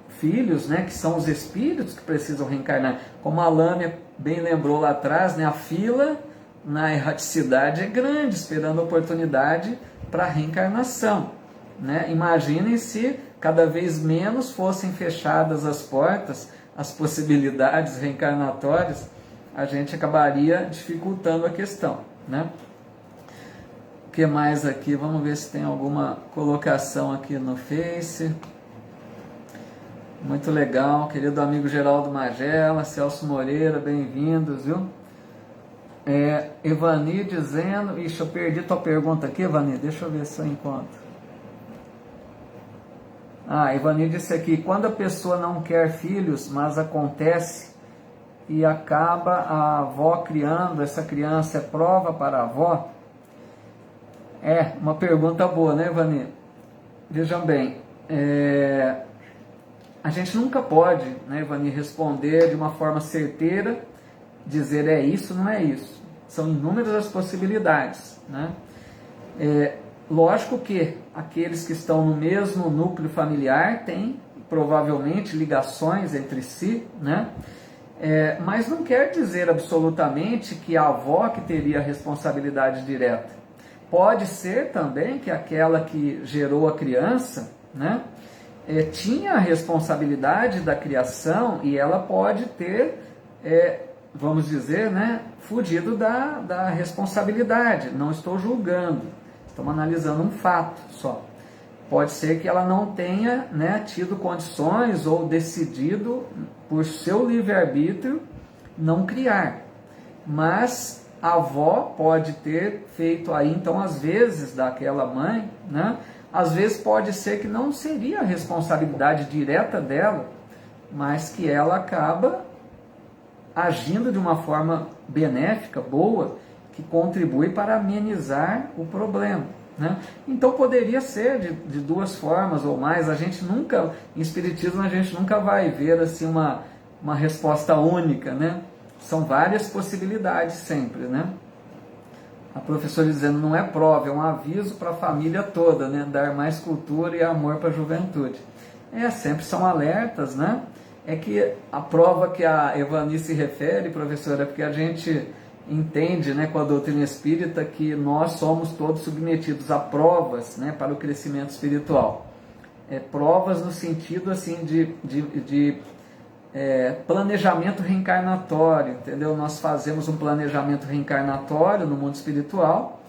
filhos, né, que são os espíritos que precisam reencarnar. Como a Lâmia bem lembrou lá atrás, né, a fila na erraticidade é grande, esperando a oportunidade para a reencarnação. Né? Imaginem se cada vez menos fossem fechadas as portas, as possibilidades reencarnatórias, a gente acabaria dificultando a questão. Né? O que mais aqui? Vamos ver se tem alguma colocação aqui no Face. Muito legal, querido amigo Geraldo Magela, Celso Moreira, bem-vindos, viu? Evani dizendo... Ixi, eu perdi tua pergunta aqui, Evani, deixa eu ver se eu encontro. Evani disse aqui, quando a pessoa não quer filhos, mas acontece e acaba a avó criando, essa criança é prova para a avó? Uma pergunta boa, né, Evani? Vejam bem, a gente nunca pode, né, Evani, responder de uma forma certeira, dizer é isso, não é isso. São inúmeras as possibilidades, né? Lógico que aqueles que estão no mesmo núcleo familiar têm provavelmente ligações entre si, né? Mas não quer dizer absolutamente que a avó que teria a responsabilidade direta. Pode ser também que aquela que gerou a criança, né, tinha a responsabilidade da criação e ela pode ter, vamos dizer, né, fugido da responsabilidade. Não estou julgando, estamos analisando um fato só. Pode ser que ela não tenha, né, tido condições ou decidido, por seu livre-arbítrio, não criar. Mas a avó pode ter feito aí, então, às vezes, daquela mãe, né? Às vezes pode ser que não seria a responsabilidade direta dela, mas que ela acaba agindo de uma forma benéfica, boa, que contribui para amenizar o problema. Né? Então poderia ser de duas formas ou mais. A gente nunca, em Espiritismo, a gente nunca vai ver assim uma resposta única, né? São várias possibilidades sempre, né? A professora dizendo, não é prova, é um aviso para a família toda, né? Dar mais cultura e amor para a juventude. Sempre são alertas, né? É que a prova que a Evani se refere, professora, é porque a gente entende, né, com a doutrina espírita que nós somos todos submetidos a provas, né, para o crescimento espiritual. Provas no sentido assim de planejamento reencarnatório, entendeu? Nós fazemos um planejamento reencarnatório no mundo espiritual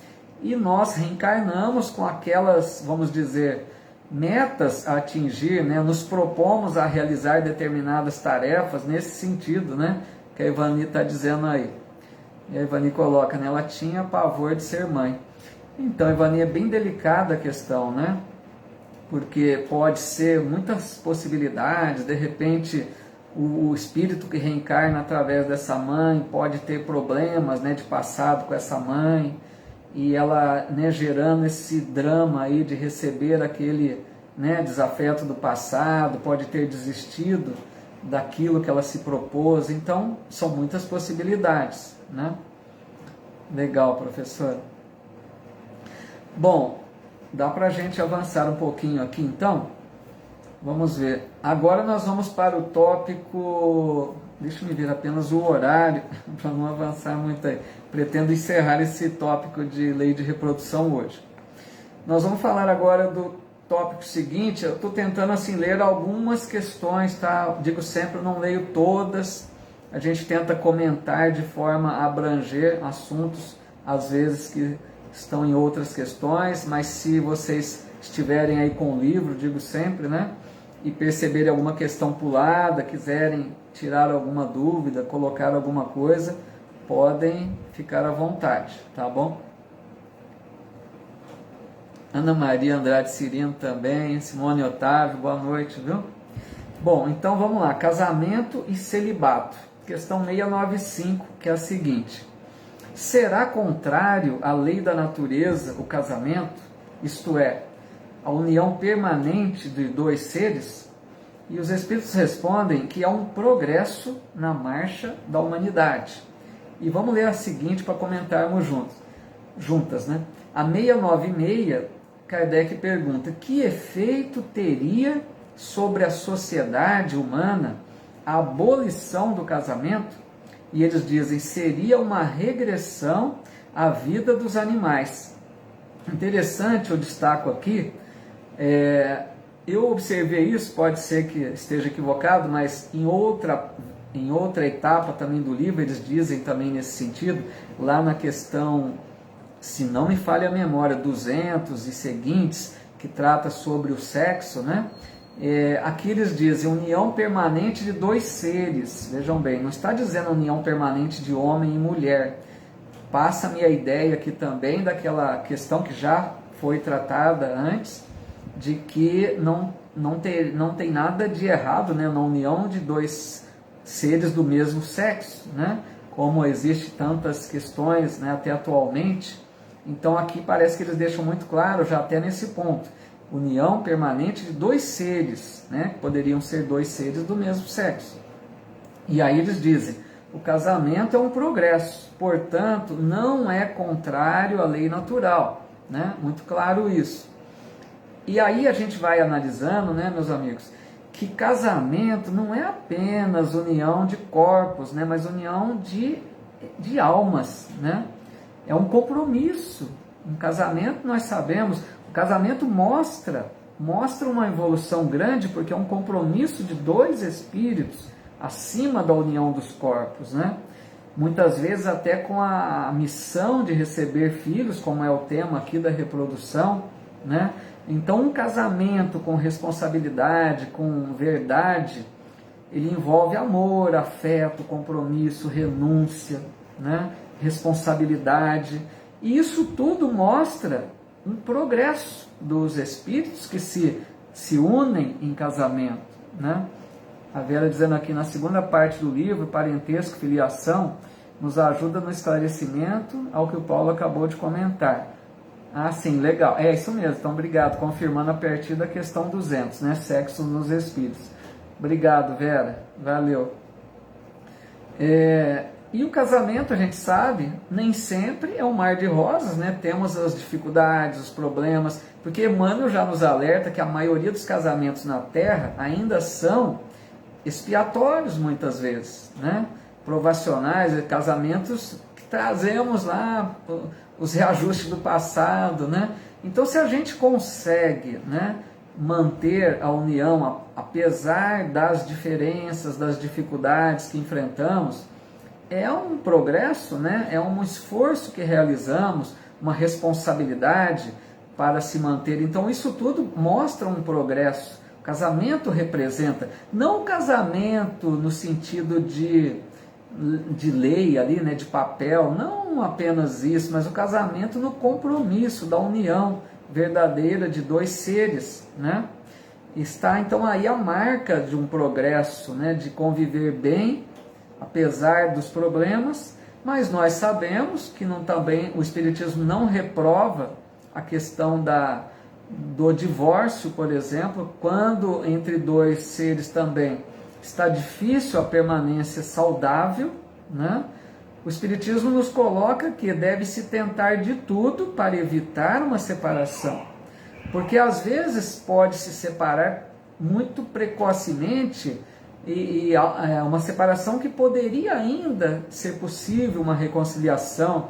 e nós reencarnamos com aquelas, vamos dizer, metas a atingir, né? Nos propomos a realizar determinadas tarefas nesse sentido, né? Que a Ivani está dizendo aí. E a Ivani coloca, né? Ela tinha pavor de ser mãe. Então, Ivani, é bem delicada a questão, né? Porque pode ser muitas possibilidades, de repente o espírito que reencarna através dessa mãe pode ter problemas, né, de passado com essa mãe, e ela, né, gerando esse drama aí de receber aquele, né, desafeto do passado, pode ter desistido daquilo que ela se propôs. Então são muitas possibilidades, né? Legal, professor. Bom, dá para a gente avançar um pouquinho aqui então. Vamos ver. Agora nós vamos para o tópico... Deixa eu ver apenas o horário, para não avançar muito aí. Pretendo encerrar esse tópico de lei de reprodução hoje. Nós vamos falar agora do tópico seguinte. Eu estou tentando assim ler algumas questões, tá? Digo sempre, eu não leio todas. A gente tenta comentar de forma a abranger assuntos, às vezes que estão em outras questões, mas se vocês estiverem aí com o livro, digo sempre, né? E perceberem alguma questão pulada, quiserem tirar alguma dúvida, colocar alguma coisa, podem ficar à vontade, tá bom? Ana Maria Andrade Cirino também, Simone Otávio, boa noite, viu? Bom, então vamos lá, casamento e celibato. Questão 695, que é a seguinte: será contrário à lei da natureza o casamento, isto é, a união permanente de dois seres? E os espíritos respondem que há um progresso na marcha da humanidade. E vamos ler a seguinte para comentarmos juntas, né? A 696, Kardec pergunta: que efeito teria sobre a sociedade humana a abolição do casamento? E eles dizem: seria uma regressão à vida dos animais. Interessante, eu destaco aqui, eu observei isso, pode ser que esteja equivocado, mas em outra etapa também do livro, eles dizem também nesse sentido, lá na questão, se não me falha a memória, 200 e seguintes, que trata sobre o sexo, né? Aqui eles dizem união permanente de dois seres. Vejam bem, não está dizendo união permanente de homem e mulher. Passa-me a ideia aqui também daquela questão que já foi tratada antes, de que não tem nada de errado, né, na união de dois seres do mesmo sexo, né? Como existe tantas questões, né, até atualmente. Então aqui parece que eles deixam muito claro, já até nesse ponto, união permanente de dois seres, né, que poderiam ser dois seres do mesmo sexo. E aí eles dizem: o casamento é um progresso, portanto não é contrário à lei natural, né? Muito claro isso. E aí a gente vai analisando, né, meus amigos, que casamento não é apenas união de corpos, né, mas união de almas, né? É um compromisso. Um casamento, nós sabemos, o casamento mostra uma evolução grande, porque é um compromisso de dois espíritos acima da união dos corpos, né? Muitas vezes até com a missão de receber filhos, como é o tema aqui da reprodução, né? Então um casamento com responsabilidade, com verdade, ele envolve amor, afeto, compromisso, renúncia, né? Responsabilidade, e isso tudo mostra um progresso dos espíritos que se unem em casamento, né? A Vera dizendo aqui na segunda parte do livro, parentesco, filiação, nos ajuda no esclarecimento ao que o Paulo acabou de comentar. Ah, sim, legal. É isso mesmo, então obrigado. Confirmando a partir da questão 200, né? Sexo nos espíritos. Obrigado, Vera. Valeu. E o casamento, a gente sabe, nem sempre é um mar de rosas, né? Temos as dificuldades, os problemas, porque Emmanuel já nos alerta que a maioria dos casamentos na Terra ainda são expiatórios muitas vezes, né? Provacionais, casamentos que trazemos lá os reajustes do passado, né? Então, se a gente consegue, né, manter a união, apesar das diferenças, das dificuldades que enfrentamos, é um progresso, né? É um esforço que realizamos, uma responsabilidade para se manter. Então, isso tudo mostra um progresso. O casamento representa, não o casamento no sentido de lei ali, né, de papel, não apenas isso, mas o casamento no compromisso da união verdadeira de dois seres, né? Está então aí a marca de um progresso, né, de conviver bem, apesar dos problemas, mas nós sabemos que também o Espiritismo não reprova a questão do divórcio, por exemplo, quando entre dois seres também está difícil a permanência saudável, né? O Espiritismo nos coloca que deve-se tentar de tudo para evitar uma separação, porque às vezes pode se separar muito precocemente e uma separação que poderia ainda ser possível, uma reconciliação,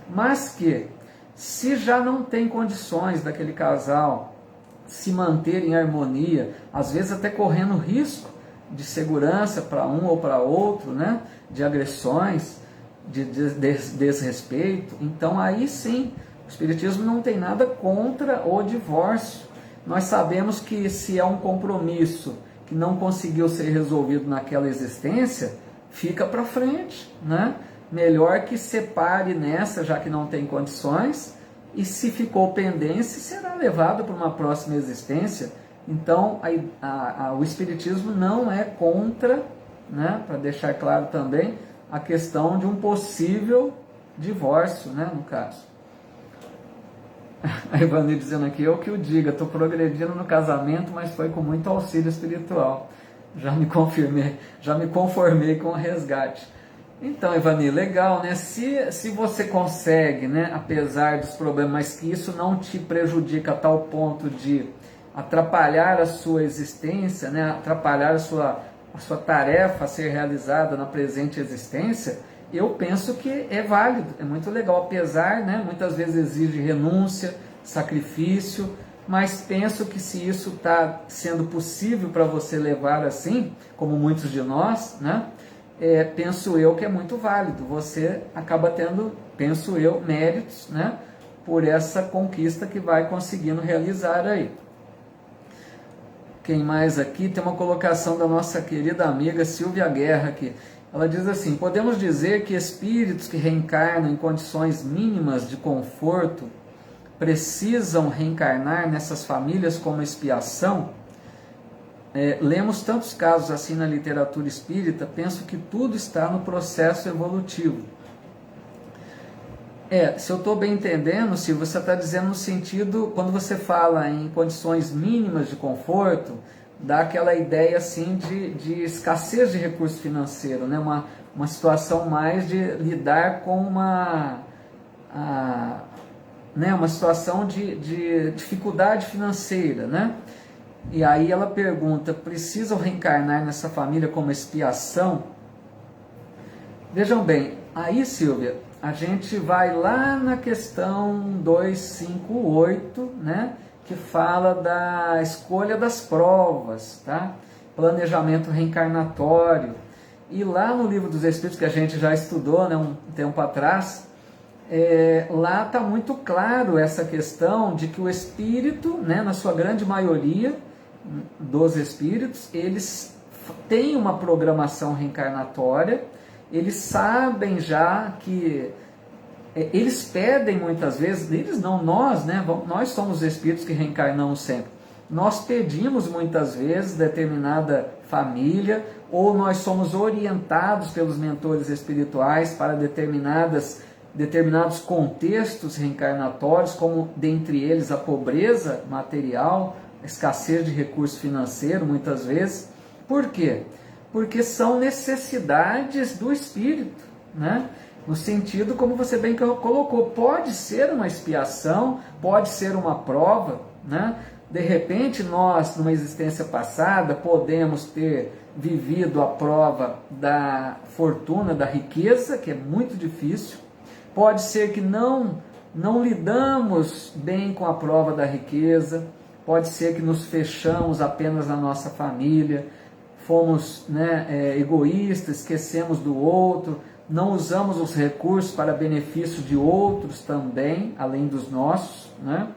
mas que, se já não tem condições daquele casal se manter em harmonia, às vezes até correndo risco de segurança para um ou para outro, né? De agressões, de desrespeito, então aí sim, o Espiritismo não tem nada contra o divórcio. Nós sabemos que se é um compromisso que não conseguiu ser resolvido naquela existência, fica para frente, né? Melhor que separe nessa, já que não tem condições, e se ficou pendência, será levado para uma próxima existência, Então, o Espiritismo não é contra, né, para deixar claro também, a questão de um possível divórcio, né, no caso. A Ivani dizendo aqui, eu que o diga, estou progredindo no casamento, mas foi com muito auxílio espiritual. Já me conformei com o resgate. Então, Ivani, legal, né? Se você consegue, né, apesar dos problemas, mas que isso não te prejudica a tal ponto de atrapalhar a sua existência, né, atrapalhar a sua tarefa a ser realizada na presente existência, eu penso que é válido, é muito legal, apesar, né, muitas vezes exige renúncia, sacrifício, mas penso que se isso está sendo possível para você levar assim, como muitos de nós, né, penso eu que é muito válido, você acaba tendo, penso eu, méritos, né, por essa conquista que vai conseguindo realizar aí. Quem mais aqui? Tem uma colocação da nossa querida amiga Silvia Guerra aqui. Ela diz assim, podemos dizer que espíritos que reencarnam em condições mínimas de conforto precisam reencarnar nessas famílias como expiação? Lemos tantos casos assim na literatura espírita, penso que tudo está no processo evolutivo. Se eu estou bem entendendo, se você está dizendo no sentido, quando você fala em condições mínimas de conforto, dá aquela ideia assim de escassez de recurso financeiro, né? Uma situação mais de lidar com uma situação de dificuldade financeira, né? E aí ela pergunta, precisam reencarnar nessa família como expiação? Vejam bem, aí Silvia, a gente vai lá na questão 258, né, que fala da escolha das provas, tá? Planejamento reencarnatório. E lá no Livro dos Espíritos, que a gente já estudou, né, um tempo atrás, lá está muito claro essa questão de que o espírito, né, na sua grande maioria dos espíritos, eles têm uma programação reencarnatória. Eles sabem já que eles pedem muitas vezes, eles não, nós, né? Nós somos os espíritos que reencarnamos sempre. Nós pedimos muitas vezes determinada família, ou nós somos orientados pelos mentores espirituais para determinados contextos reencarnatórios, como dentre eles a pobreza material, a escassez de recurso financeiro muitas vezes. Por quê? Porque são necessidades do espírito, né? No sentido, como você bem colocou, pode ser uma expiação, pode ser uma prova, né? De repente nós, numa existência passada, podemos ter vivido a prova da fortuna, da riqueza, que é muito difícil. Pode ser que não lidamos bem com a prova da riqueza, pode ser que nos fechamos apenas na nossa família, fomos, né, egoístas, esquecemos do outro, não usamos os recursos para benefício de outros também, além dos nossos, né?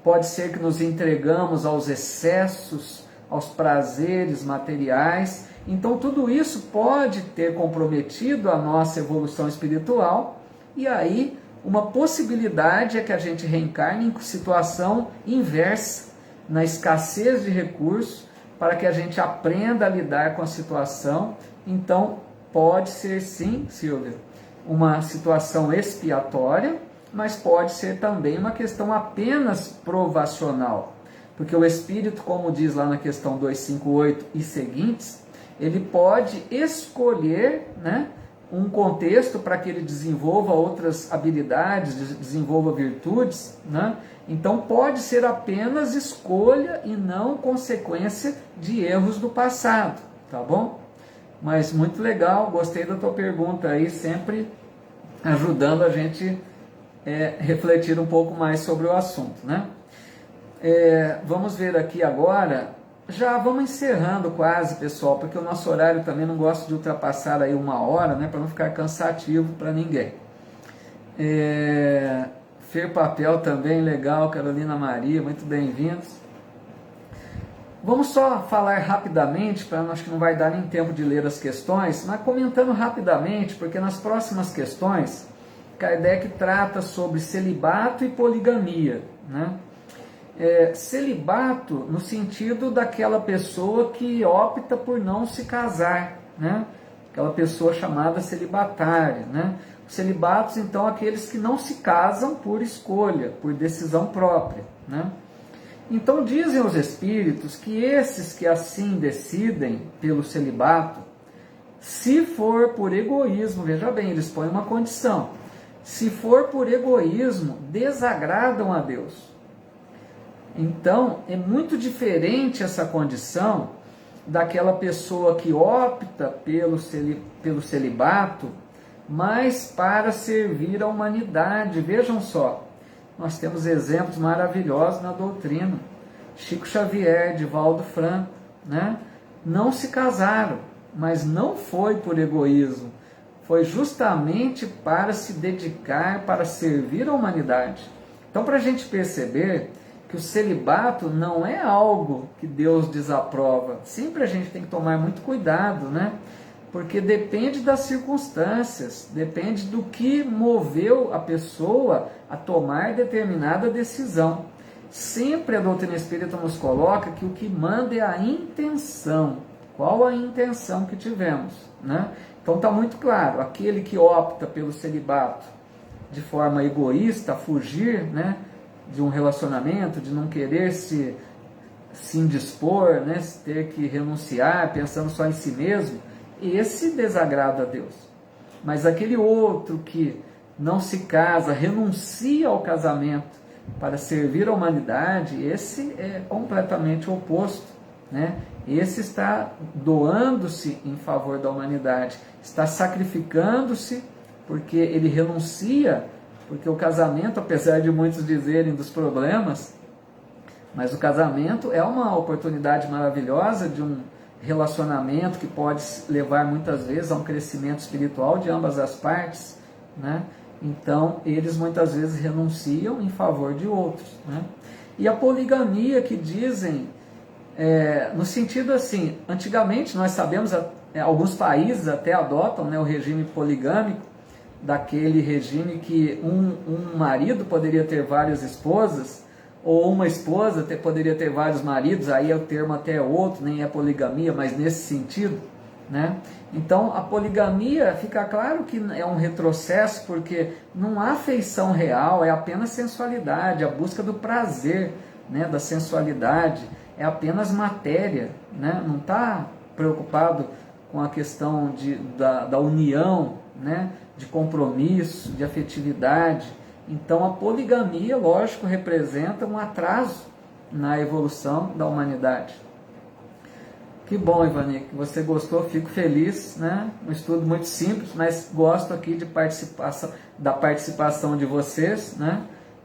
Pode ser que nos entregamos aos excessos, aos prazeres materiais. Então tudo isso pode ter comprometido a nossa evolução espiritual, e aí uma possibilidade é que a gente reencarne em situação inversa, na escassez de recursos, para que a gente aprenda a lidar com a situação. Então, pode ser sim, Silvia, uma situação expiatória, mas pode ser também uma questão apenas provacional. Porque o espírito, como diz lá na questão 258 e seguintes, ele pode escolher, né, um contexto para que ele desenvolva outras habilidades, desenvolva virtudes, né? Então pode ser apenas escolha e não consequência de erros do passado, tá bom? Mas muito legal, gostei da tua pergunta aí, sempre ajudando a gente refletir um pouco mais sobre o assunto, né? Vamos ver aqui agora, já vamos encerrando quase, pessoal, porque o nosso horário também não gosta de ultrapassar aí 1 hora, né, para não ficar cansativo para ninguém. Fer Papel também, legal, Carolina Maria, muito bem-vindos. Vamos só falar rapidamente, para acho que não vai dar nem tempo de ler as questões, mas comentando rapidamente, porque nas próximas questões, Kardec trata sobre celibato e poligamia, né? Celibato no sentido daquela pessoa que opta por não se casar, né? Aquela pessoa chamada celibatária, né? Os celibatos, então, aqueles que não se casam por escolha, por decisão própria, né? Então dizem os espíritos que esses que assim decidem pelo celibato, se for por egoísmo, veja bem, eles põem uma condição, se for por egoísmo, desagradam a Deus. Então, é muito diferente essa condição daquela pessoa que opta pelo celibato, mas para servir a humanidade. Vejam só, nós temos exemplos maravilhosos na doutrina. Chico Xavier, Divaldo Franco, né? Não se casaram, mas não foi por egoísmo, foi justamente para se dedicar, para servir a humanidade. Então, para a gente perceber que o celibato não é algo que Deus desaprova. Sempre a gente tem que tomar muito cuidado, né? Porque depende das circunstâncias, depende do que moveu a pessoa a tomar determinada decisão. Sempre a doutrina espírita nos coloca que o que manda é a intenção. Qual a intenção que tivemos, né? Então está muito claro, aquele que opta pelo celibato de forma egoísta, fugir, né, de um relacionamento, de não querer se indispor, né, ter que renunciar, pensando só em si mesmo, esse desagrada a Deus. Mas aquele outro que não se casa, renuncia ao casamento para servir a humanidade, esse é completamente o oposto, né? Esse está doando-se em favor da humanidade, está sacrificando-se porque ele renuncia, porque o casamento, apesar de muitos dizerem dos problemas, mas o casamento é uma oportunidade maravilhosa de um relacionamento que pode levar muitas vezes a um crescimento espiritual de ambas as partes, né? Então, eles muitas vezes renunciam em favor de outros, né? E a poligamia que dizem, no sentido assim, antigamente nós sabemos, alguns países até adotam, né, o regime poligâmico, daquele regime que um marido poderia ter várias esposas, ou uma esposa poderia ter vários maridos, aí o termo até é outro, nem é poligamia, mas nesse sentido, né? Então a poligamia, fica claro que é um retrocesso, porque não há afeição real, é apenas sensualidade, a busca do prazer, né, da sensualidade, é apenas matéria, né? Não está preocupado com a questão da união, né, de compromisso, de afetividade. Então a poligamia, lógico, representa um atraso na evolução da humanidade. Que bom, Ivani, que você gostou, fico feliz, né? Um estudo muito simples, mas gosto aqui da participação de vocês, né?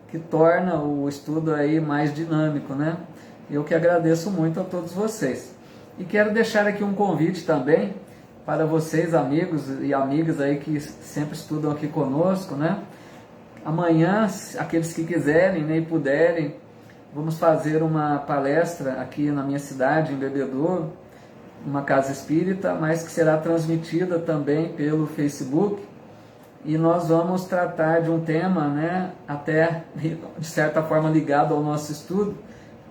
Que torna o estudo aí mais dinâmico, né? Eu que agradeço muito a todos vocês. E quero deixar aqui um convite também para vocês, amigos e amigas aí que sempre estudam aqui conosco, né? Amanhã, aqueles que quiserem, né, e puderem, vamos fazer uma palestra aqui na minha cidade, em Bebedouro, uma casa espírita, mas que será transmitida também pelo Facebook, e nós vamos tratar de um tema, né, até de certa forma ligado ao nosso estudo,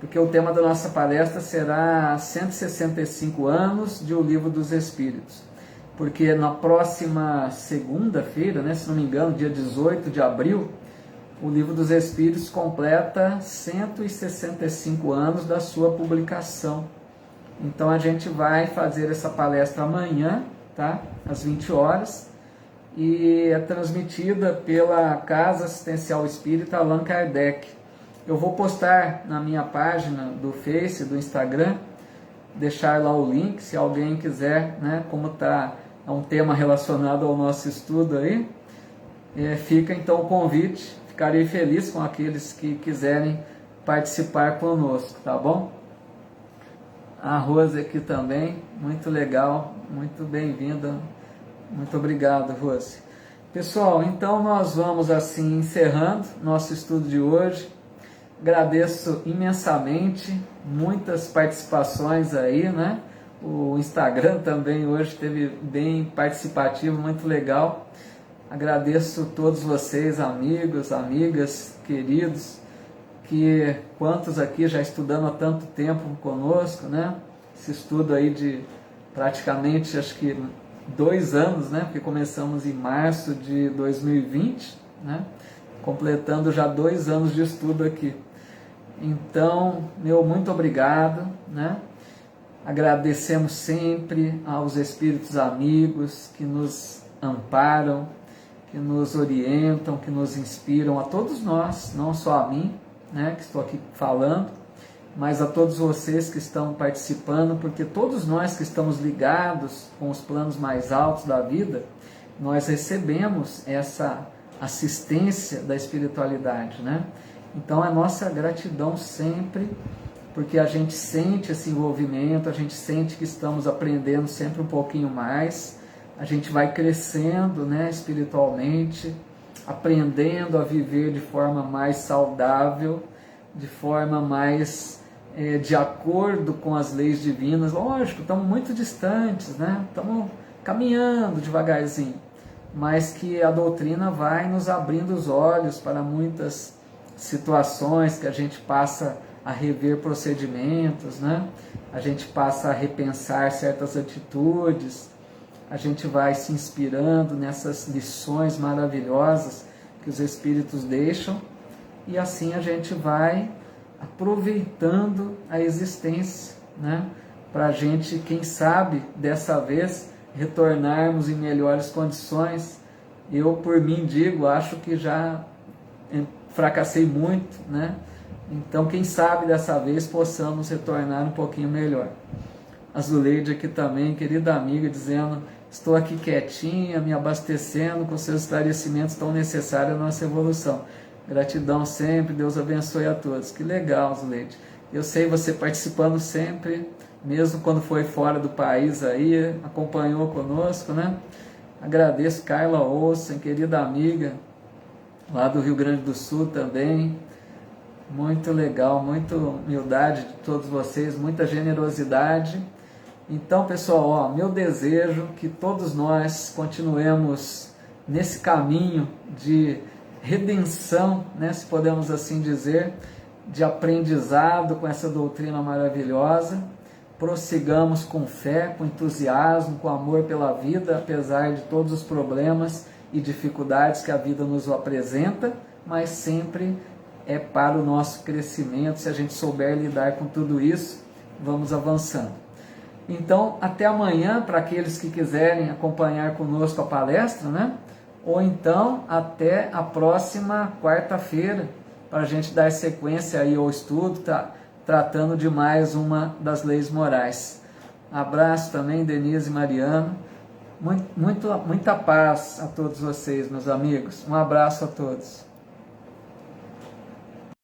porque o tema da nossa palestra será 165 anos de O Livro dos Espíritos. Porque na próxima segunda-feira, né, se não me engano, dia 18 de abril, o Livro dos Espíritos completa 165 anos da sua publicação. Então a gente vai fazer essa palestra amanhã, tá? Às 20 horas, e é transmitida pela Casa Assistencial Espírita Allan Kardec. Eu vou postar na minha página do Face, do Instagram, deixar lá o link, se alguém quiser, né, como é um tema relacionado ao nosso estudo aí, fica então o convite, ficarei feliz com aqueles que quiserem participar conosco, tá bom? A Rose aqui também, muito legal, muito bem-vinda, muito obrigado, Rose. Pessoal, então nós vamos assim encerrando nosso estudo de hoje. Agradeço imensamente, muitas participações aí, né? O Instagram também hoje esteve bem participativo, muito legal. Agradeço a todos vocês, amigos, amigas, queridos, que quantos aqui já estudando há tanto tempo conosco, né? Esse estudo aí de praticamente, acho que 2 anos, né? Porque começamos em março de 2020, né? Completando já 2 anos de estudo aqui. Então, meu muito obrigado, né? Agradecemos sempre aos espíritos amigos que nos amparam, que nos orientam, que nos inspiram, a todos nós, não só a mim, né, que estou aqui falando, mas a todos vocês que estão participando, porque todos nós que estamos ligados com os planos mais altos da vida, nós recebemos essa assistência da espiritualidade, né? Então a nossa gratidão sempre, porque a gente sente esse envolvimento, a gente sente que estamos aprendendo sempre um pouquinho mais, a gente vai crescendo, né, espiritualmente, aprendendo a viver de forma mais saudável, de forma mais de acordo com as leis divinas. Lógico, estamos muito distantes, né? Estamos caminhando devagarzinho, mas que a doutrina vai nos abrindo os olhos para muitas situações, que a gente passa a rever procedimentos, né? A gente passa a repensar certas atitudes, a gente vai se inspirando nessas lições maravilhosas que os Espíritos deixam, e assim a gente vai aproveitando a existência, né? Para a gente, quem sabe, dessa vez, retornarmos em melhores condições. Eu, por mim, digo, acho que já fracassei muito, né? Então, quem sabe dessa vez possamos retornar um pouquinho melhor. A Zuleide aqui também, querida amiga, dizendo: estou aqui quietinha, me abastecendo com seus esclarecimentos tão necessários à nossa evolução. Gratidão sempre, Deus abençoe a todos. Que legal, Zuleide. Eu sei você participando sempre, mesmo quando foi fora do país aí, acompanhou conosco, né? Agradeço, Carla Olsen, querida amiga, lá do Rio Grande do Sul também. Muito legal, muita humildade de todos vocês, muita generosidade. Então, pessoal, ó, meu desejo que todos nós continuemos nesse caminho de redenção, né, se podemos assim dizer, de aprendizado com essa doutrina maravilhosa. Prossigamos com fé, com entusiasmo, com amor pela vida, apesar de todos os problemas e dificuldades que a vida nos apresenta, mas sempre é para o nosso crescimento. Se a gente souber lidar com tudo isso, vamos avançando. Então, até amanhã, para aqueles que quiserem acompanhar conosco a palestra, né? Ou então, até a próxima quarta-feira, para a gente dar sequência aí ao estudo, tratando de mais uma das leis morais. Abraço também, Denise e Mariano. Muita paz a todos vocês, meus amigos. Um abraço a todos.